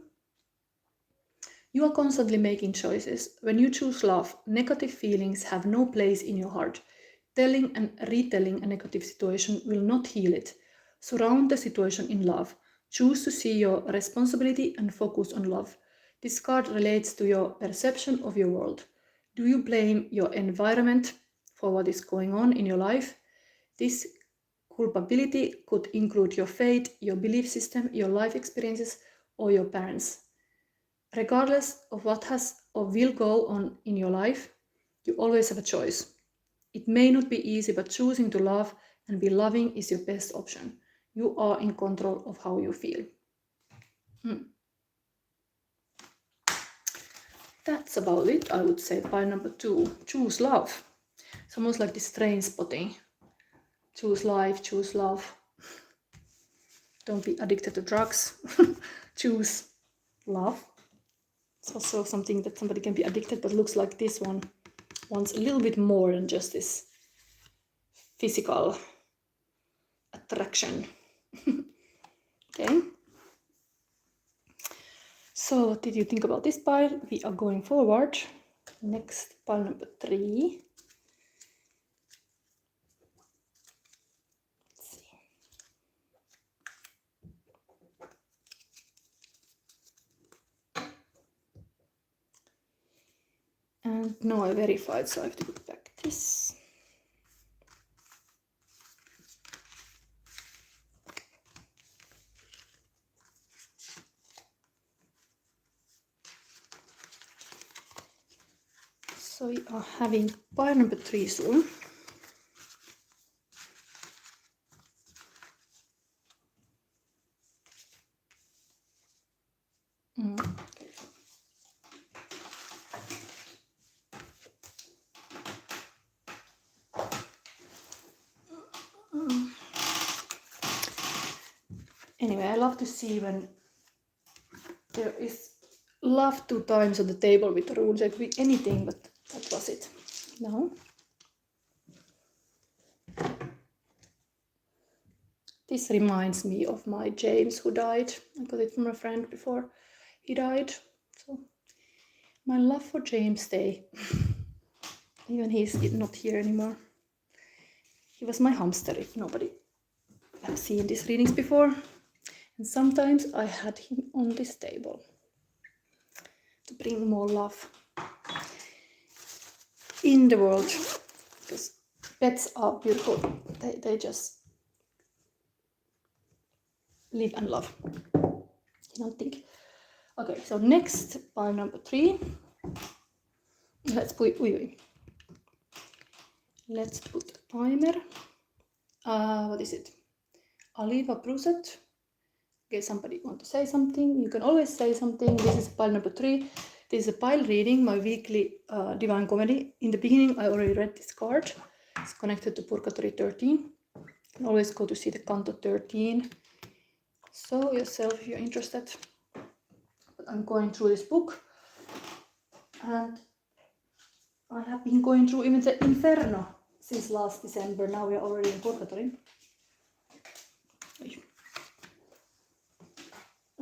You are constantly making choices. When you choose love, negative feelings have no place in your heart. Telling and retelling a negative situation will not heal it. Surround the situation in love. Choose to see your responsibility and focus on love. This card relates to your perception of your world. Do you blame your environment for what is going on in your life? This culpability could include your fate, your belief system, your life experiences, or your parents. Regardless of what has or will go on in your life, you always have a choice. It may not be easy, but choosing to love and be loving is your best option. You are in control of how you feel. That's about it, I would say. Pile number 2, choose love. It's almost like this train spotting. Choose life, choose love. Don't be addicted to drugs. Choose love. It's also something that somebody can be addicted, but looks like this one wants a little bit more than just this physical attraction. Okay. So what did you think about this pile? We are going forward. Next, pile number 3. Let's see. And now I verified, so I have to put back this. So we are having pile number 3 soon. Anyway, I love to see when there is love 2 times on the table with the runes. It could be anything, but that was it. No. This reminds me of my James who died. I got it from a friend before he died. So my love for James Day. Even he's not here anymore. He was my hamster, if nobody has seen these readings before. And sometimes I had him on this table to bring more love in the world. Because pets are beautiful. They just live and love. You don't think. Okay, so next, pile number 3. Let's put Let's put a timer. What is it? Aliva Bruset. Okay, somebody want to say something? You can always say something. This is pile number 3. This is a pile reading, my weekly Divine Comedy. In the beginning, I already read this card. It's connected to Purgatory 13. You can always go to see the Canto 13. So yourself if you're interested. But I'm going through this book. And I have been going through even the Inferno since last December. Now we are already in Purgatory.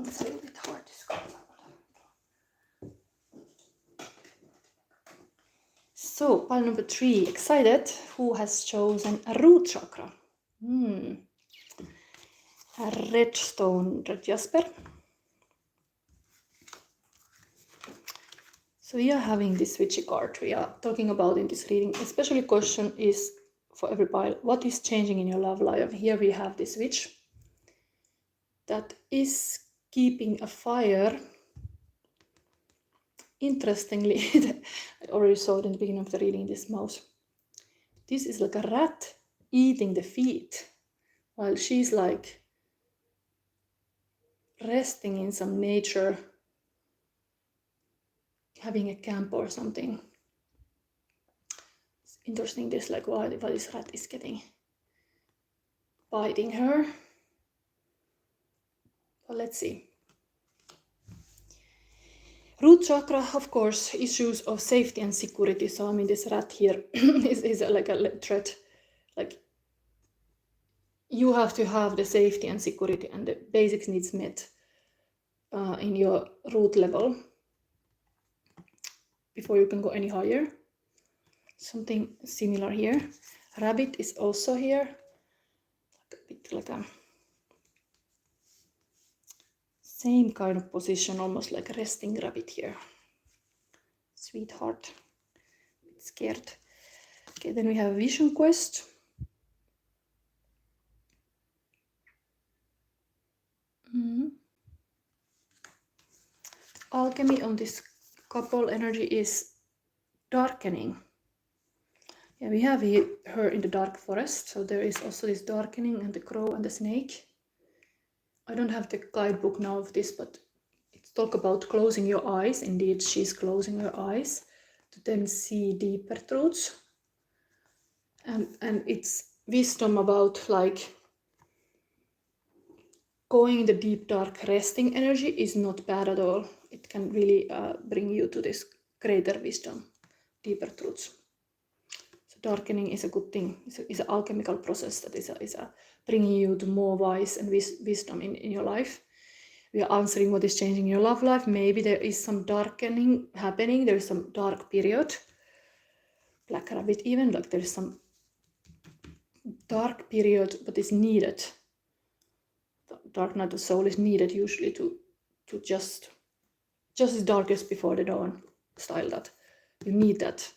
It's a little bit hard to scope. So, pile number 3. Excited? Who has chosen a root chakra? A red stone, red jasper. So we are having this switchy card we are talking about in this reading. Especially question is for every pile, what is changing in your love life? Here we have this switch that is keeping a fire. Interestingly, I already saw it in the beginning of the reading, this mouse. This is like a rat eating the feet while she's like resting in some nature, having a camp or something. interesting, this like why this rat is biting her. Well, let's see. Root chakra, of course, issues of safety and security. So I mean, this rat here is like a threat. Like, you have to have the safety and security and the basics needs met in your root level before you can go any higher. Something similar here. Rabbit is also here, like a bit like a same kind of position, almost like a resting rabbit here. Sweetheart, a bit scared. Okay, then we have vision quest. Alchemy on this couple energy is darkening. Yeah, we have her in the dark forest, so there is also this darkening and the crow and the snake. I don't have the guidebook now of this, but it's talk about closing your eyes. Indeed, she's closing her eyes to then see deeper truths. And it's wisdom about like going in the deep dark resting energy is not bad at all. It can really bring you to this greater wisdom, deeper truths. So darkening is a good thing. It's an alchemical process that is bringing you to more wise and wisdom in your life. We are answering what is changing your love life. Maybe there is some darkening happening. There is some dark period. Black rabbit even, like there is some dark period but is needed. Dark night of soul is needed usually to just as darkest before the dawn style, that you need that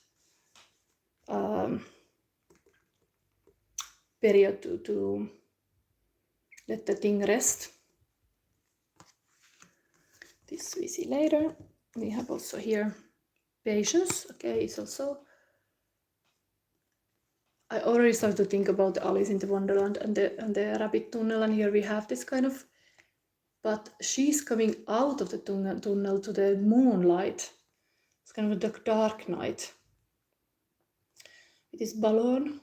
period to let the thing rest. This we see later. We have also here patience. Okay, it's also, I already started to think about the Alice in the Wonderland and the rabbit tunnel, and here we have this kind of, but she's coming out of the tunnel to the moonlight. It's kind of a dark night. It is balloon.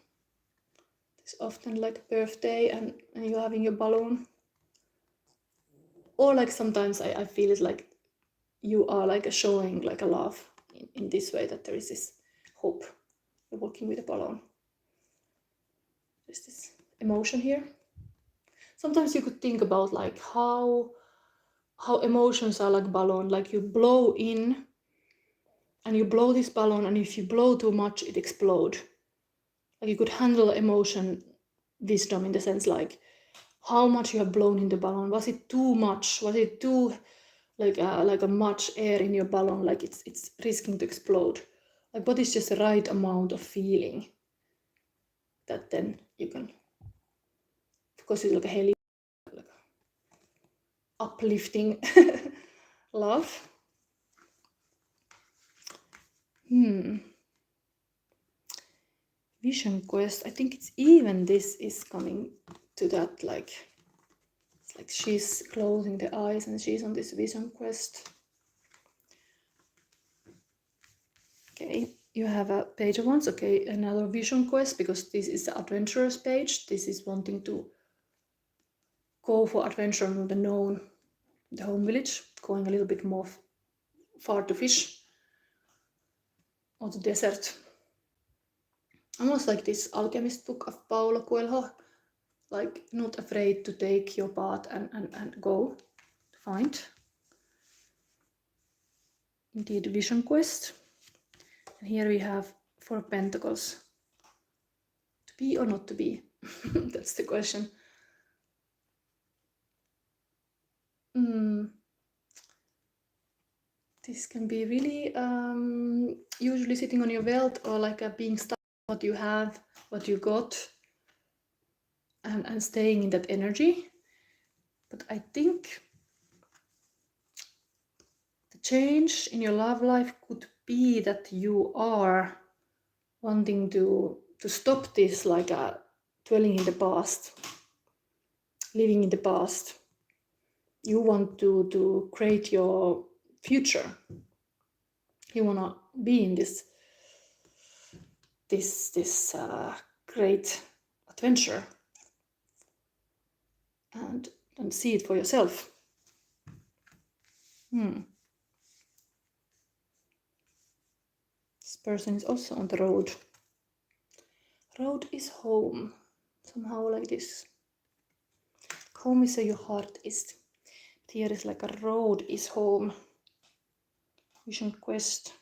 It's often like a birthday and you're having your balloon. Or like sometimes I feel it like you are like showing like a love in this way, that there is this hope. You're walking with a balloon. There's this emotion here. Sometimes you could think about like how emotions are like balloon, like you blow in and you blow this balloon, and if you blow too much, it explodes. Like you could handle emotion wisdom in the sense like how much you have blown in the balloon. Was it too much? Was it too like a much air in your balloon? Like it's risking to explode. Like what is just the right amount of feeling that then you can, of course it's like a heli, like uplifting love. Vision quest, I think it's even this is coming to that, like it's like she's closing the eyes and she's on this vision quest. Okay, you have a page of wands. Okay, another vision quest, because this is the adventurous page. This is wanting to go for adventure on the known, the home village, going a little bit more far to fish or the desert. Almost like this alchemist book of Paulo Coelho, like not afraid to take your path and go to find. Indeed, vision quest. And here we have 4 pentacles. To be or not to be? That's the question. This can be really usually sitting on your wealth, or like being stuck on what you have, what you got, and staying in that energy. But I think the change in your love life could be that you are wanting to stop this, like dwelling in the past, living in the past. You want to create your future. You want to be in this this great adventure and see it for yourself. This person is also on the road. Road is home, somehow like this. Home is where your heart is. Here is like a road is home. Vision quest.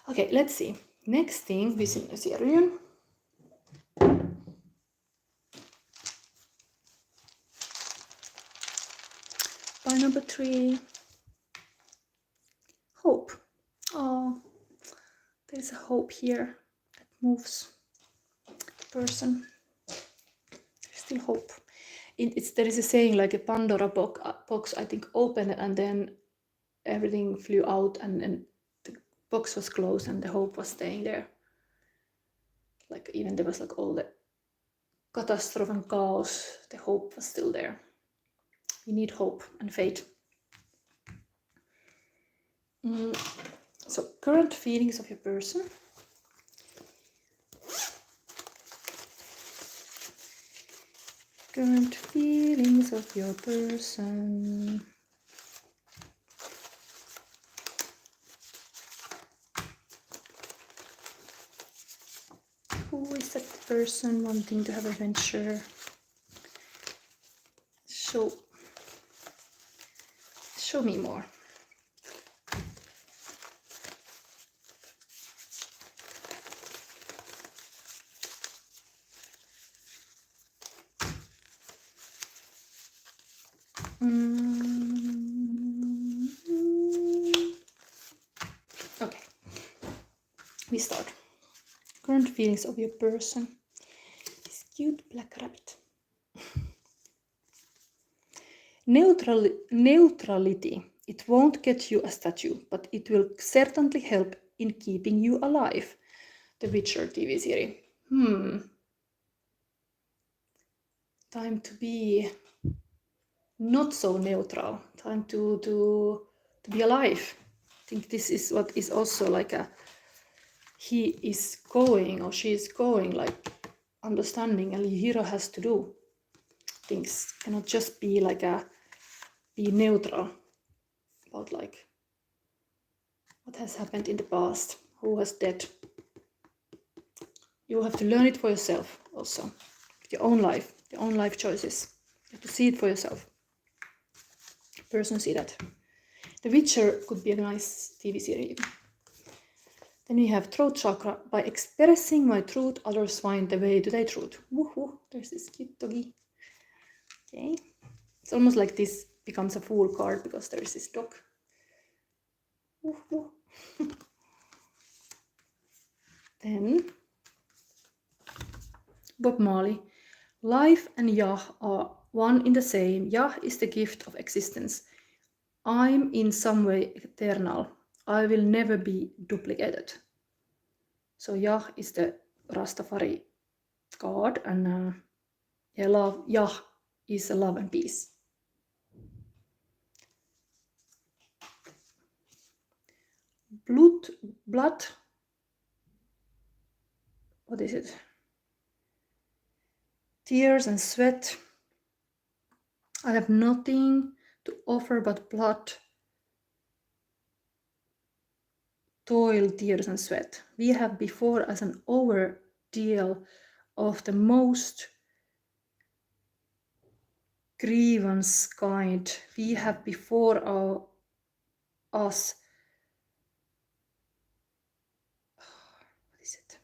Okay, let's see. Next thing, Vision Assyrian. By number 3. Hope. Oh, there's a hope here that moves the person. There's still hope. There is a saying like a Pandora box, I think, opened and then everything flew out and the box was closed and the hope was staying there. Like even there was like all the catastrophe and chaos, the hope was still there. You need hope and faith. So current feelings of your person. Current feelings of your person. Who is that person wanting to have adventure? Show me more. Okay, we start. Current feelings of your person. This cute black rabbit. Neutrality. It won't get you a statue, but it will certainly help in keeping you alive. The Witcher TV series. Time to be not so neutral. Time to be alive. I think this is what is also like he is going or she is going, like understanding, and the hero has to do things. Cannot just be like be neutral about like what has happened in the past, who has dead. You have to learn it for yourself also. Your own life choices. You have to see it for yourself. Person see that. The Witcher could be a nice TV series. Then we have throat chakra. By expressing my truth, others find the way to their truth. Woohoo! There's this cute doggy. Okay. It's almost like this becomes a Fool card because there is this dog. Woohoo! Then Bob Marley. Life and Yah are one in the same. Yah is the gift of existence. I'm in some way eternal. I will never be duplicated. So Yah is the Rastafari God, and Yah is love and peace. Blood. What is it? Tears and sweat. I have nothing to offer but blood, toil, tears and sweat. We have before us an ordeal of the most grievance kind. We have before us, what is it?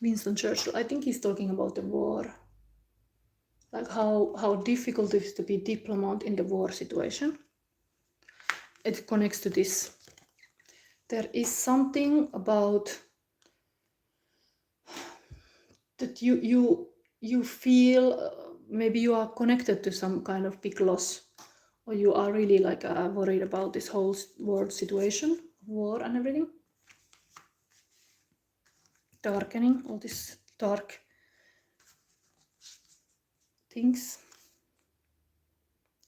Winston Churchill. I think he's talking about the war. Like how difficult it is to be diplomat in the war situation. It connects to this. There is something about that you feel maybe you are connected to some kind of big loss, or you are really like worried about this whole world situation, war and everything. Darkening, all these dark things.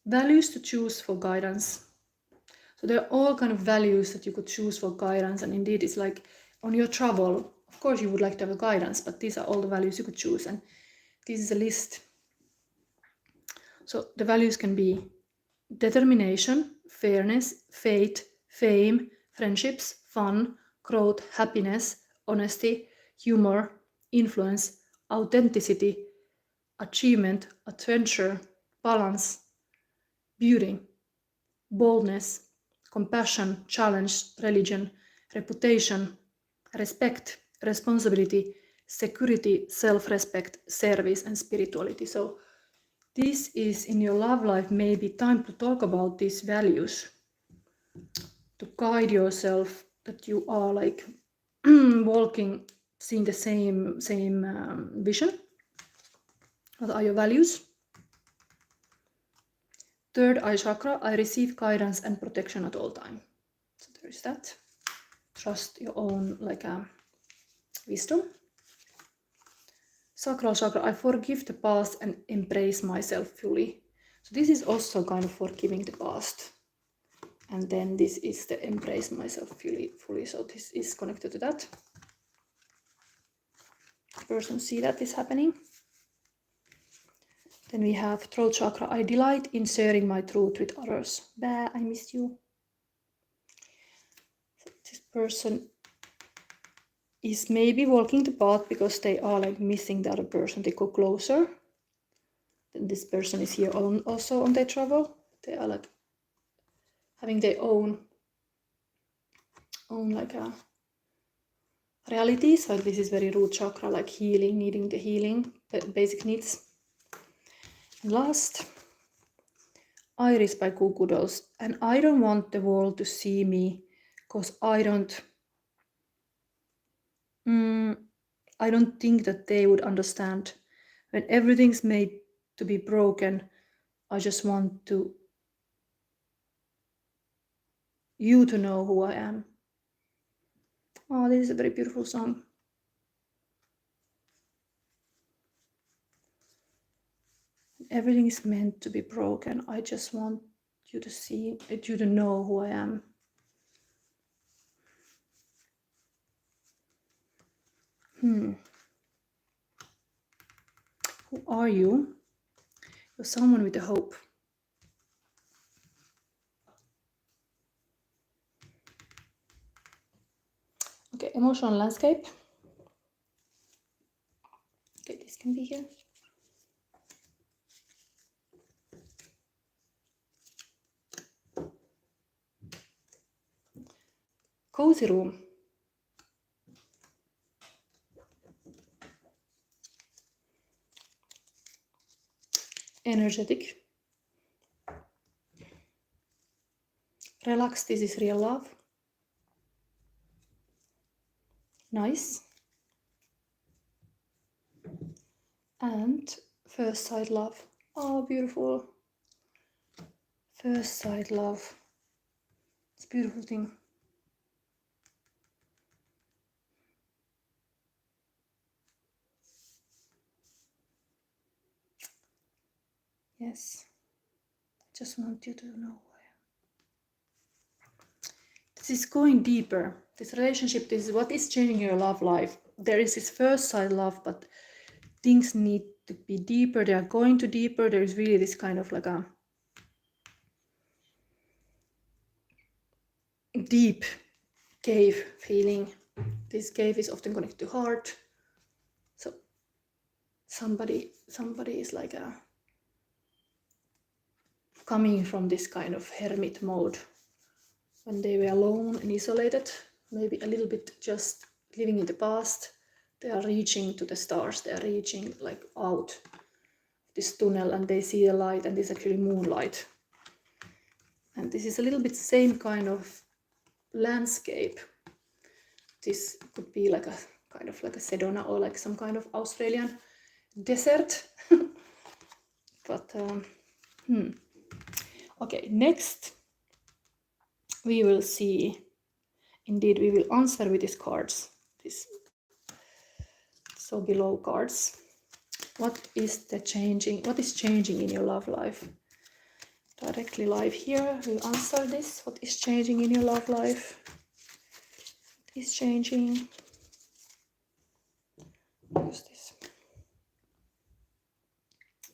Values to choose for guidance. So there are all kind of values that you could choose for guidance, and indeed it's like on your travel, of course you would like to have a guidance, but these are all the values you could choose, and this is a list. So the values can be determination, fairness, faith, fame, friendships, fun, growth, happiness, honesty, humor, influence, authenticity, achievement, adventure, balance, beauty, boldness, compassion, challenge, religion, reputation, respect, responsibility, security, self-respect, service, and spirituality. So this is in your love life maybe time to talk about these values, to guide yourself, that you are like walking, seeing the same vision. What are your values? Third eye chakra, I receive guidance and protection at all time. So there is that. Trust your own wisdom. Sacral chakra, I forgive the past and embrace myself fully. So this is also kind of forgiving the past. And then this is the embrace myself fully. So this is connected to that. The person see that is happening. Then we have throat chakra, I delight in sharing my truth with others. Bah, I miss you. So this person is maybe walking the path because they are like missing the other person. They go closer. Then this person is here also on their travel. They are like having their own like a reality. So this is very root chakra, like healing, needing the healing, basic needs. And last, Iris by Cuckoo Dolls. And I don't want the world to see me because I don't think that they would understand. When everything's made to be broken, I just want you to know who I am. Oh, this is a very beautiful song. Everything is meant to be broken. I just want you to see it, you to know who I am. Who are you? You're someone with a hope. Okay, emotional landscape. Okay, this can be here. Cozy room. Energetic. Relax, this is real love. Nice. And first sight love. Oh, beautiful. First sight love. It's a beautiful thing. Yes. I just want you to know. This is going deeper. This relationship, this is what is changing your love life. There is this first sight love, but things need to be deeper. They are going to deeper. There is really this kind of like a deep cave feeling. This cave is often connected to heart. So somebody is like coming from this kind of hermit mode when they were alone and isolated, maybe a little bit just living in the past. They are reaching to the stars. They are reaching like out this tunnel and they see the light, and this is actually moonlight. And this is a little bit same kind of landscape. This could be like a kind of like a Sedona or like some kind of Australian desert. But okay, next we will see, indeed we will answer with these cards, this so below cards. What is changing in your love life? directly live here. We'll answer this. What is changing in your love life? What is changing? Use this.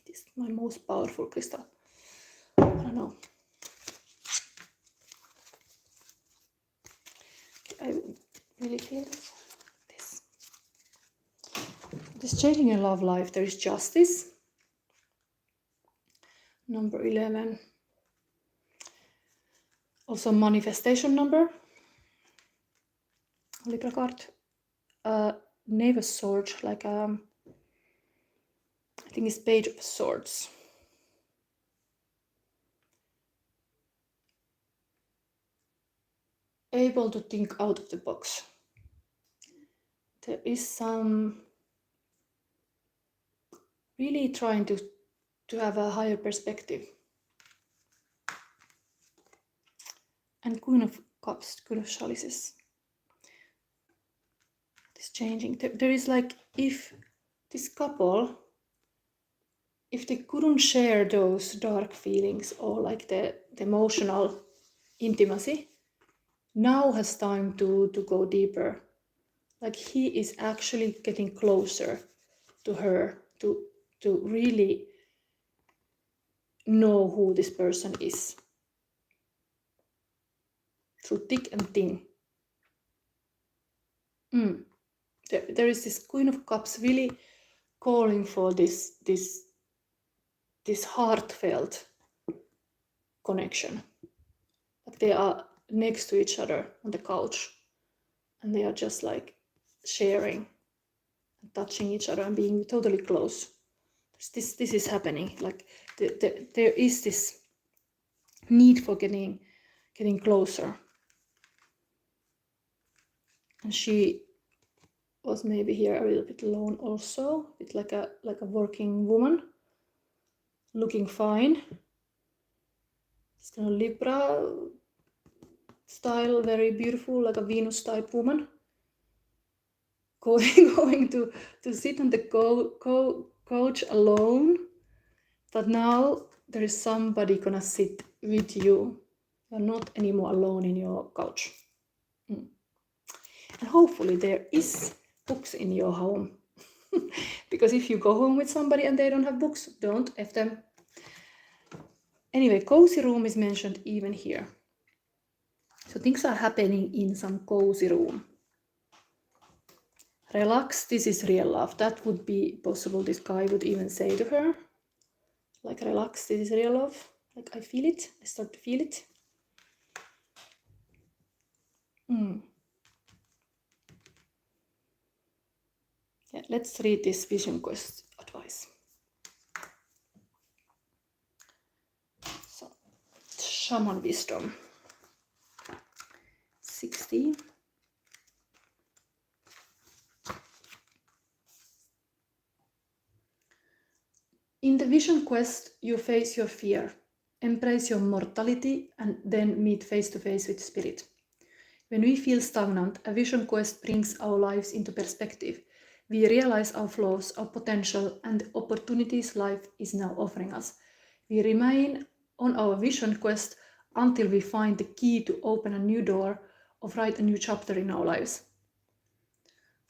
It is my most powerful crystal. I don't know. I really feel this. What is changing in your love life? There is justice. Number 11. Also manifestation number. Libra card. Knave of Swords, like I think it's Page of Swords. Able to think out of the box. There is some really trying to have a higher perspective. And Queen of Cups, Queen of Chalices. It's changing. There is like, if this couple, if they couldn't share those dark feelings or like the emotional intimacy, now has time to go deeper. Like he is actually getting closer to her to really know who this person is. Through thick and thin. There is this Queen of Cups really calling for this heartfelt connection. Like they are next to each other on the couch and they are just like sharing and touching each other and being totally close. This is happening. Like there is this need for getting closer. And she was maybe here a little bit alone also, with like a working woman, looking fine. It's kind of Libra style, very beautiful, like a Venus type woman. Going to sit on the couch alone, but now there is somebody gonna sit with you. You're not anymore alone in your couch. And hopefully there is books in your home. Because if you go home with somebody and they don't have books, don't F them. Anyway, cozy room is mentioned even here. So things are happening in some cozy room. Relax, this is real love. That would be possible. This guy would even say to her, like, relax, this is real love. Like, I feel it. I start to feel it. Yeah, let's read this vision quest advice. So, shaman wisdom. 60. In the vision quest, you face your fear, embrace your mortality, and then meet face to face with spirit. When we feel stagnant, a vision quest brings our lives into perspective. We realize our flaws, our potential, and the opportunities life is now offering us. We remain on our vision quest until we find the key to open a new door or write a new chapter in our lives.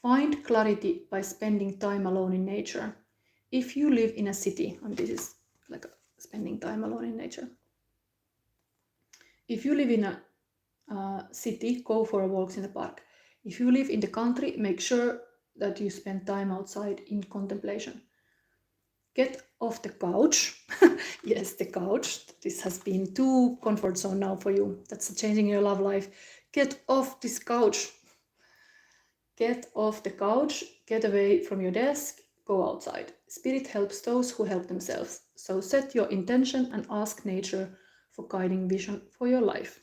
Find clarity by spending time alone in nature. If you live in a city, and this is like spending time alone in nature. If you live in a city, go for walks in the park. If you live in the country, make sure that you spend time outside in contemplation. Get off the couch. Yes, the couch. This has been too comfort zone now for you. That's changing your love life. Get off this couch. Get off the couch. Get away from your desk. Go outside. Spirit helps those who help themselves. So set your intention and ask nature for guiding vision for your life.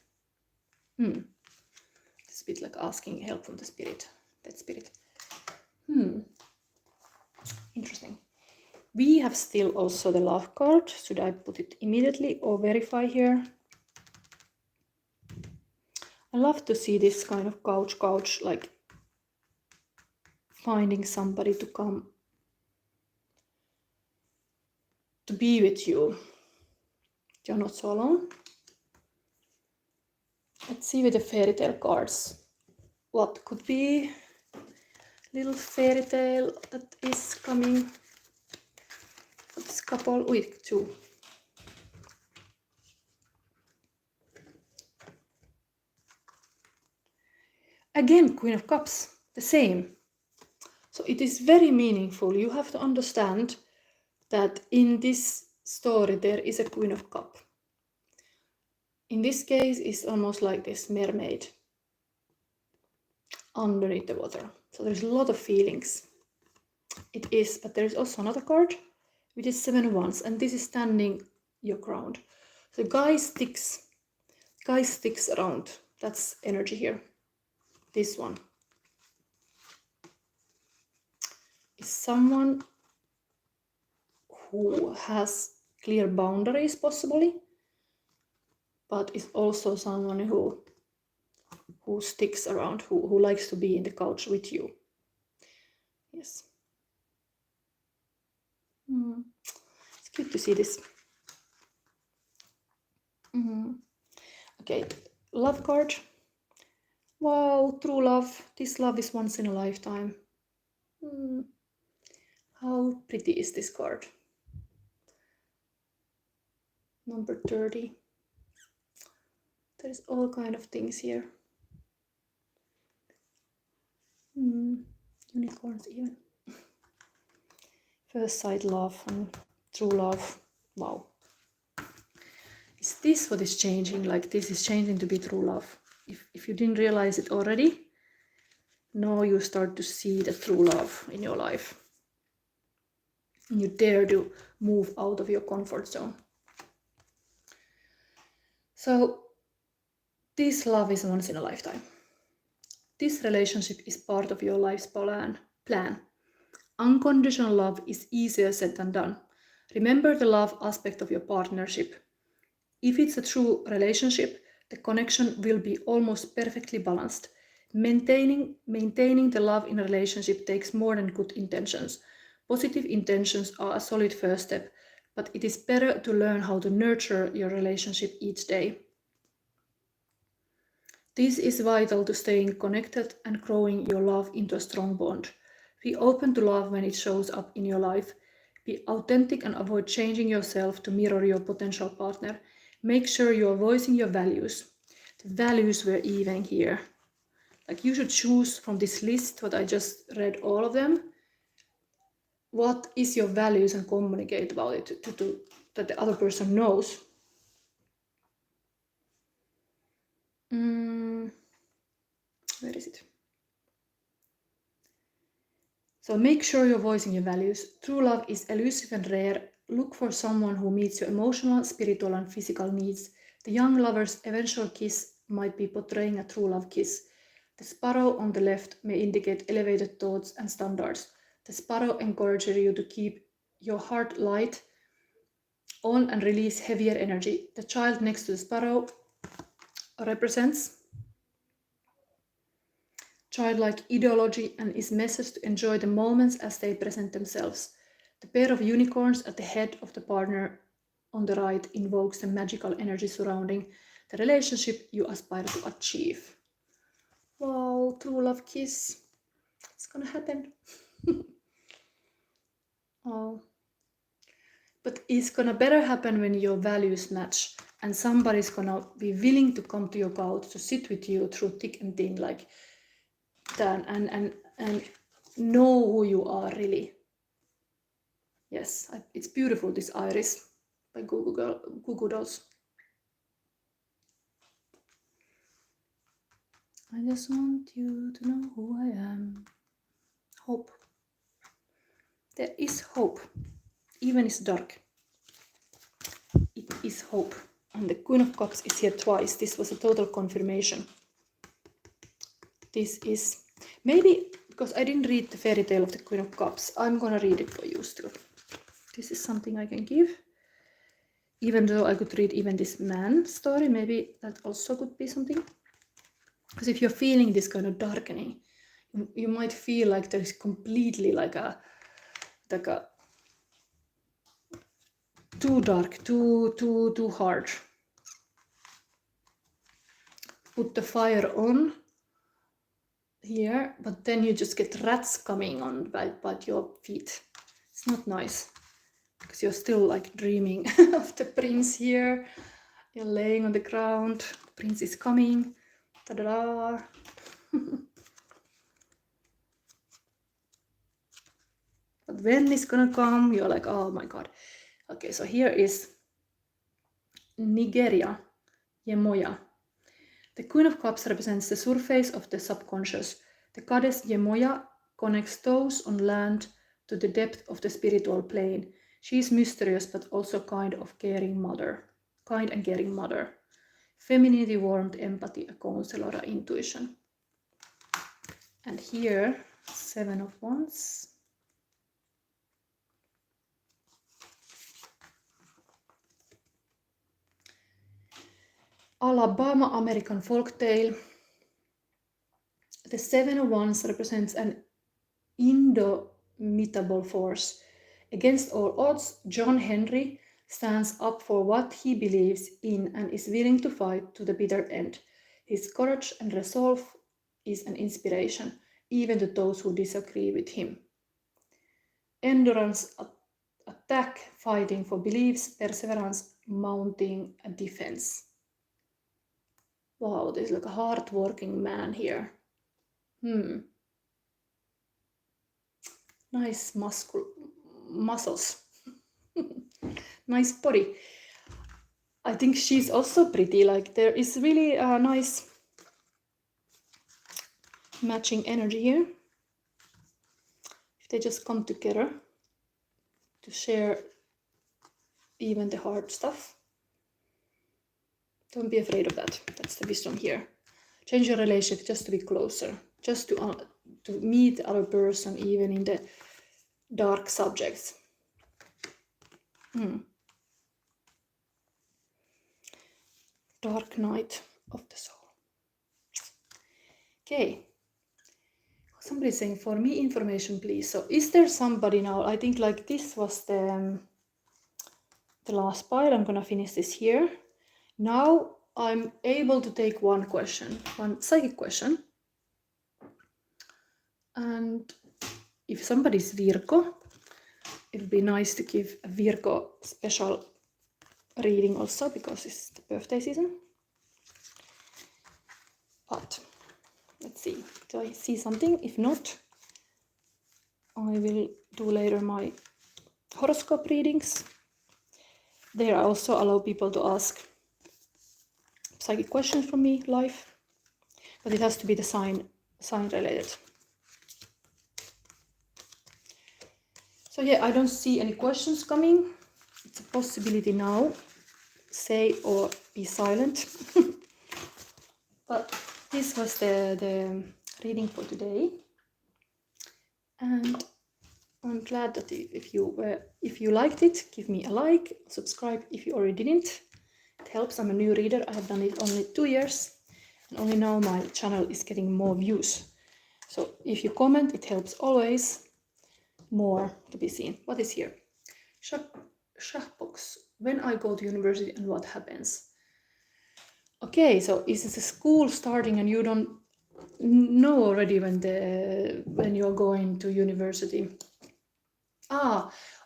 It's a bit like asking help from the spirit, that spirit. Interesting. We have still also the love card. Should I put it immediately or verify here? I love to see this kind of couch, like finding somebody to come to be with you, you're not so alone. Let's see with the fairy tale cards. What could be little fairy tale that is coming for this couple? With 2. Again, Queen of Cups, the same. So it is very meaningful. You have to understand that in this story there is a Queen of Cups. In this case, it's almost like this mermaid underneath the water. So there's a lot of feelings. It is, but there's also another card, which is 7 of Wands, and this is standing your ground. So guy sticks around. That's energy here. This one is someone who has clear boundaries, possibly, but is also someone who sticks around, who likes to be in the couch with you. Yes. It's good to see this. Okay, love card. Wow, true love. This love is once in a lifetime. How pretty is this card? Number 30. There's all kind of things here. Unicorns even. First sight love and true love. Wow. Is this what is changing? Like this is changing to be true love. If you didn't realize it already, now you start to see the true love in your life. And you dare to move out of your comfort zone. So this love is once in a lifetime. This relationship is part of your life's plan. Unconditional love is easier said than done. Remember the love aspect of your partnership. If it's a true relationship, the connection will be almost perfectly balanced. Maintaining the love in a relationship takes more than good intentions. Positive intentions are a solid first step, but it is better to learn how to nurture your relationship each day. This is vital to staying connected and growing your love into a strong bond. Be open to love when it shows up in your life. Be authentic and avoid changing yourself to mirror your potential partner. Make sure you are voicing your values. The values were even here. Like you should choose from this list, what I just read, all of them. What is your values and communicate about it to that the other person knows. Where is it? So make sure you're voicing your values. True love is elusive and rare. Look for someone who meets your emotional, spiritual, and physical needs. The young lover's eventual kiss might be portraying a true love kiss. The sparrow on the left may indicate elevated thoughts and standards. The sparrow encourages you to keep your heart light on and release heavier energy. The child next to the sparrow represents childlike ideology and is messaged to enjoy the moments as they present themselves. The pair of unicorns at the head of the partner on the right invokes the magical energy surrounding the relationship you aspire to achieve. Wow, true love kiss. It's gonna happen. Oh. But it's gonna better happen when your values match and somebody's gonna be willing to come to your couch to sit with you through thick and thin, like that, and know who you are really. Yes, it's beautiful, this iris by Google Dolls. I just want you to know who I am. Hope. There is hope. Even it's dark. It is hope. And the Queen of Cups is here twice. This was a total confirmation. This is maybe because I didn't read the fairy tale of the Queen of Cups. I'm gonna read it for you still. This is something I can give. Even though I could read even this man story, maybe that also could be something. Because if you're feeling this kind of darkening, you might feel like there is completely like a too dark, too hard. Put the fire on here, but then you just get rats coming on by your feet. It's not nice because you're still like dreaming of the prince here. You're laying on the ground. The prince is coming. Ta-da! But when it's gonna come, you're like, oh my god. Okay, so here is Nigeria, Yemoya. The Queen of Cups represents the surface of the subconscious. The goddess Yemoya connects those on land to the depth of the spiritual plane. She is mysterious but also kind and caring mother. Femininity, warmth, empathy, a counselor, intuition. And here, 7 of Wands. Alabama American folktale. The 7 of Wands represents an indomitable force. Against all odds, John Henry stands up for what he believes in and is willing to fight to the bitter end. His courage and resolve is an inspiration, even to those who disagree with him. Endurance, attack, fighting for beliefs, perseverance, mounting a defense. Wow, there's like a hard-working man here. Nice muscles. Nice body. I think she's also pretty. Like there is really a nice matching energy here. If they just come together to share even the hard stuff. Don't be afraid of that. That's the wisdom here. Change your relationship just to be closer, just to meet the other person, even in the dark subjects. Dark night of the soul. Okay. Somebody's saying, for me, information, please. So is there somebody now? I think like this was the last part. I'm gonna finish this here. Now I'm able to take one question, one psychic question. And if somebody's Virgo, it would be nice to give a Virgo special reading also, because it's the birthday season. But let's see, do I see something? If not, I will do later my horoscope readings. There I also allow people to ask psychic questions from me live, but it has to be the sign related. So yeah, I don't see any questions coming. It's a possibility now. Say or be silent. But this was the reading for today. And I'm glad that if you liked it, give me a like, subscribe if you already didn't. It helps. I'm a new reader. I have done it only 2 years, and only now my channel is getting more views. So if you comment, it helps always. More to be seen. What is here? Shahbox. When I go to university and what happens? Okay, so is this a school starting and you don't know already when you're going to university?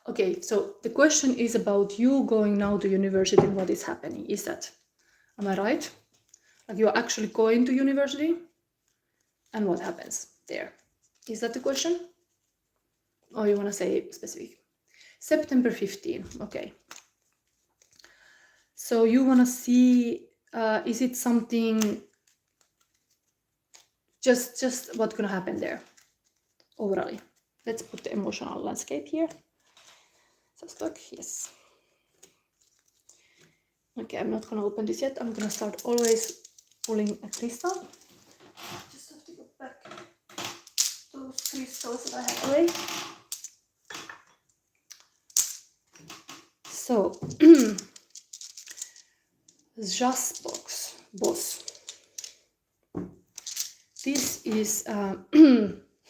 Okay, so the question is about you going now to university and what is happening. Is that, am I right? Like you're actually going to university and what happens there? Is that the question? Or you want to say specific? September 15, okay. So you want to see, is it something, just what's going to happen there overall? Let's put the emotional landscape here. So stuck, yes. Okay, I'm not going to open this yet. I'm going to start always pulling a crystal. Just have to go back those crystals that I have away. So, Jasbox, boss. This is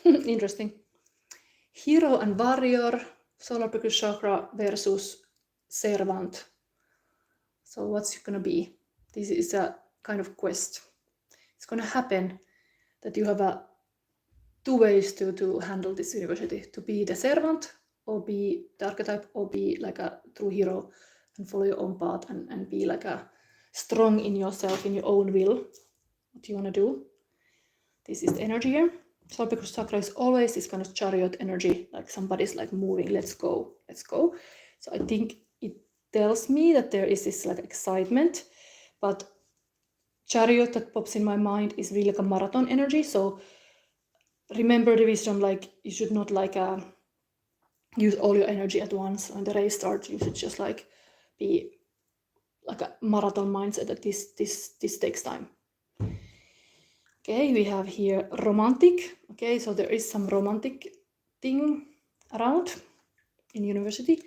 interesting. Hero and warrior, solar plexus chakra versus servant. So what's it gonna be? This is a kind of quest. It's gonna happen that you have two ways to handle this university: to be the servant, or be the archetype, or be like a true hero and follow your own path and be like a strong in yourself, in your own will, what you want to do. This is the energy here. Solar plexus chakra is always this kind of chariot energy, like somebody's like moving, let's go, let's go. So I think it tells me that there is this like excitement, but chariot that pops in my mind is really like a marathon energy. So remember the wisdom, like you should not like use all your energy at once when the race starts. You should just like be like a marathon mindset that this takes time. Okay, we have here romantic. Okay, so there is some romantic thing around in university.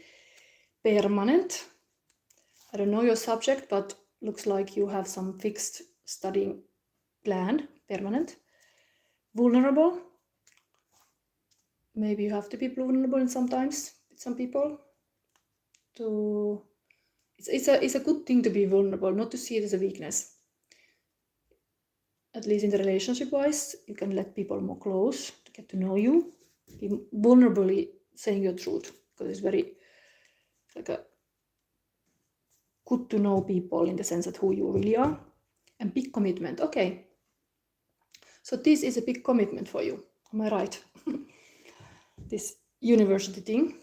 Permanent. I don't know your subject, but looks like you have some fixed studying plan. Permanent. Vulnerable. Maybe you have to be vulnerable in sometimes with some people. It's a good thing to be vulnerable, not to see it as a weakness. At least in the relationship wise, you can let people more close to get to know you. Be vulnerably saying your truth, because it's very like a good to know people in the sense that who you really are. And big commitment. Okay. So this is a big commitment for you. Am I right? This university thing.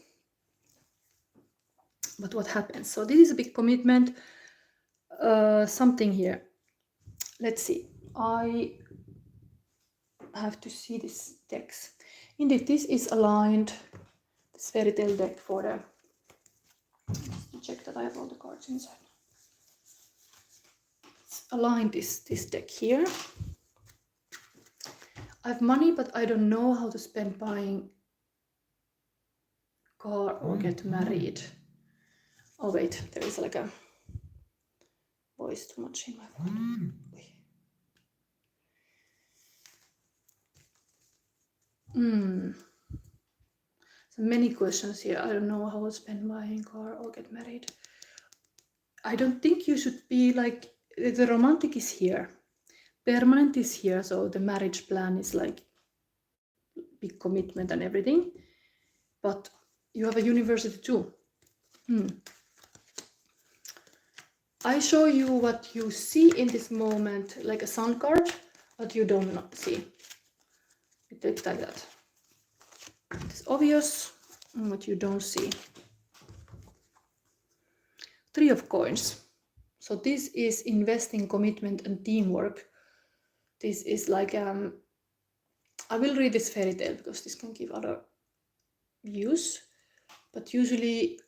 But what happens? So this is a big commitment. Something here. Let's see. I have to see this text. Indeed, this is aligned. This fairy tale deck for the. Just check that I have all the cards inside. It's aligned this deck here. I have money, but I don't know how to spend buying car or get married. Oh wait, there is like a voice too much in my phone. So many questions here. I don't know how to spend buying car or get married. I don't think you should be like, the romantic is here. Permanent is here, so the marriage plan is like big commitment and everything. But you have a university too. I show you what you see in this moment, like a sun card, but you don't see. It looks like that. It's obvious what you don't see. 3 of coins. So this is investing, commitment, and teamwork. This is like I will read this fairy tale because this can give other views, but usually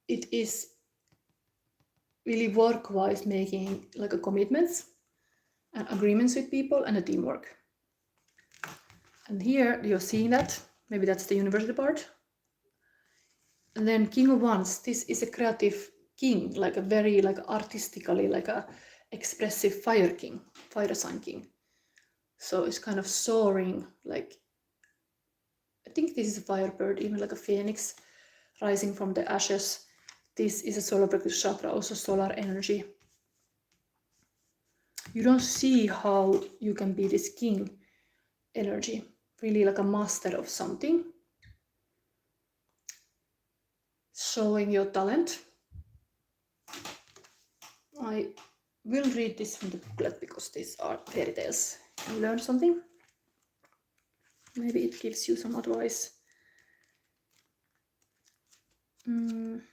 it is really work-wise making like a commitments and agreements with people and a teamwork. And here you're seeing that. Maybe that's the university part. And then King of Wands. This is a creative king, like a very like artistically like a expressive fire king, fire sign king. So it's kind of soaring, like I think this is a firebird, even like a phoenix rising from the ashes. This is a solar plexus chakra, also solar energy. You don't see how you can be this king energy, really like a master of something, showing your talent. I will read this from the booklet because these are fairy tales. You learn something. Maybe it gives you some advice. But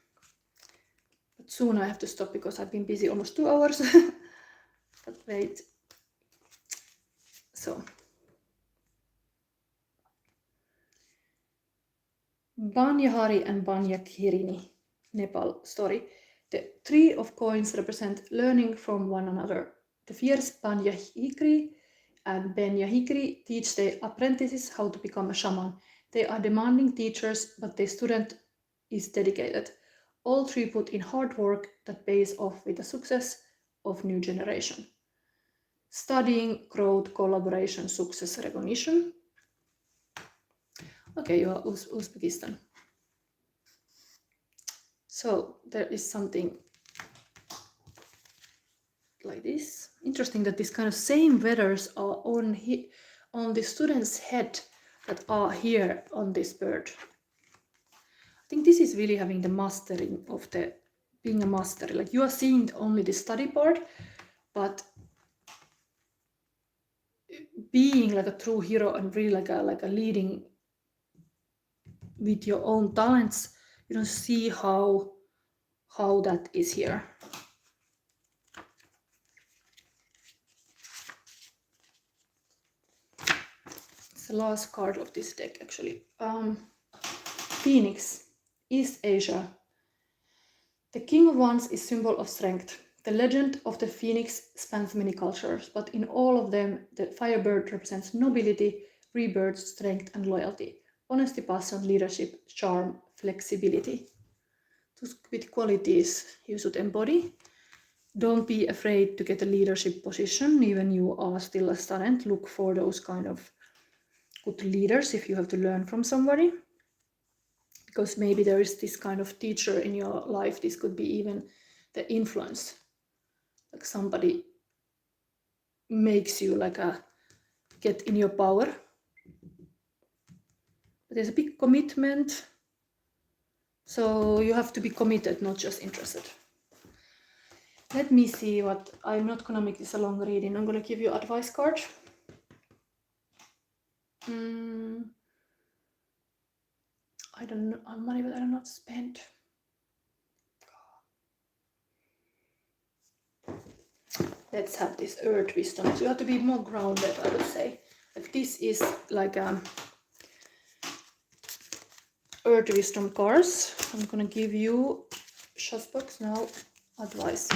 soon I have to stop because I've been busy almost 2 hours. But wait. So. Banyahari and Banyakirini, Nepal story. The 3 of coins represent learning from one another. The fierce Banyahikri and Benyahikri teach their apprentices how to become a shaman. They are demanding teachers, but their student is dedicated. All 3 put in hard work that pays off with the success of new generation. Studying, growth, collaboration, success, recognition. Okay, you are Uzbekistan. So there is something like this. Interesting that these kind of same feathers are on the student's head that are here on this bird. I think this is really having the mastering of the being a master. Like you are seeing only the study part, but being like a true hero and really like a leading with your own talents, you don't see how that is here. It's the last card of this deck actually. Phoenix, East Asia. The King of Wands is symbol of strength. The legend of the phoenix spans many cultures, but in all of them, the firebird represents nobility, rebirth, strength, and loyalty. Honesty, passion, leadership, charm, flexibility. Those with qualities you should embody. Don't be afraid to get a leadership position, even you are still a student. Look for those kind of good leaders if you have to learn from somebody. Because maybe there is this kind of teacher in your life. This could be even the influence. Like somebody makes you like get in your power. But there's a big commitment. So you have to be committed, not just interested. Let me see what, I'm not gonna make this a long reading. I'm gonna give you advice card. I don't know, money that I do not spend. Let's have this earth wisdom. So you have to be more grounded, I would say. Like this is like earth wisdom cards. I'm gonna give you Shazbox now advice.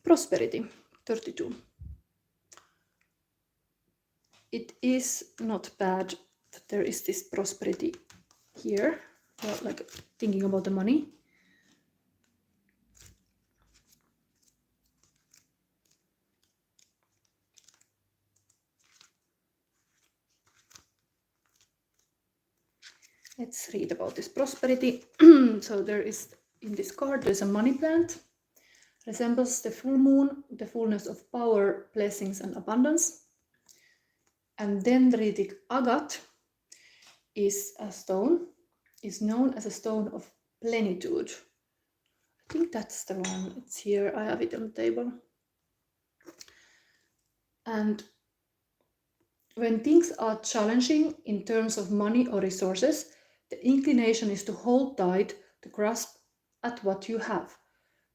Prosperity, 32. It is not bad that there is this prosperity here, like thinking about the money. Let's read about this prosperity. So there is, in this card, there's a money plant. Resembles the full moon, the fullness of power, blessings, and abundance. And dendritic agate is a stone, is known as a stone of plenitude. I think that's the one. It's here. I have it on the table. And when things are challenging in terms of money or resources, the inclination is to hold tight, to grasp at what you have.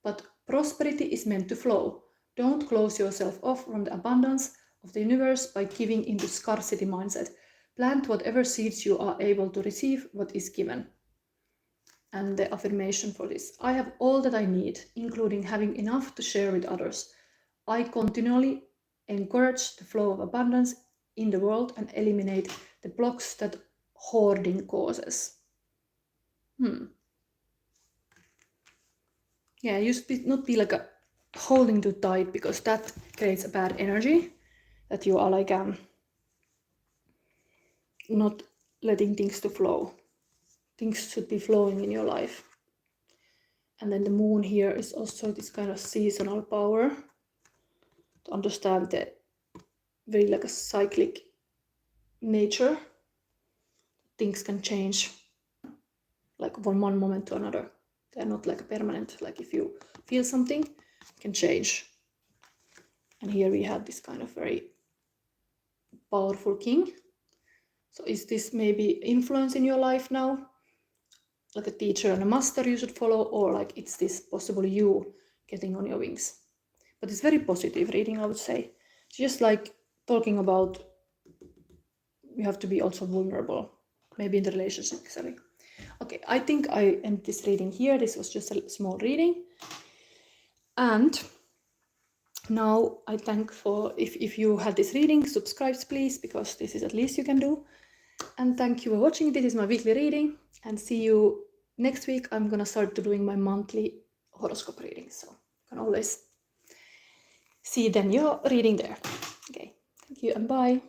But prosperity is meant to flow. Don't close yourself off from the abundance of the universe by giving into scarcity mindset. Plant whatever seeds you are able to receive what is given. And the affirmation for this: I have all that I need, including having enough to share with others. I continually encourage the flow of abundance in the world and eliminate the blocks that hoarding causes. Yeah, you should not be like holding too tight, because that creates a bad energy, that you are like not letting things to flow. Things should be flowing in your life. And then the moon here is also this kind of seasonal power, to understand the very like a cyclic nature. Things can change like from one moment to another. They're not like permanent. Like if you feel something, it can change. And here we have this kind of very powerful king. So is this maybe influence in your life now? Like a teacher and a master you should follow, or like it's this possibly you getting on your wings? But it's very positive reading, I would say. It's just like talking about you have to be also vulnerable, maybe in the relationship. Sorry. Okay, I think I end this reading here. This was just a small reading. And now I thank for, if you had this reading, subscribe please, because this is at least you can do. And thank you for watching. This is my weekly reading, and see you next week. I'm gonna start doing my monthly horoscope reading, so you can always see then your reading there. Okay, thank you and bye.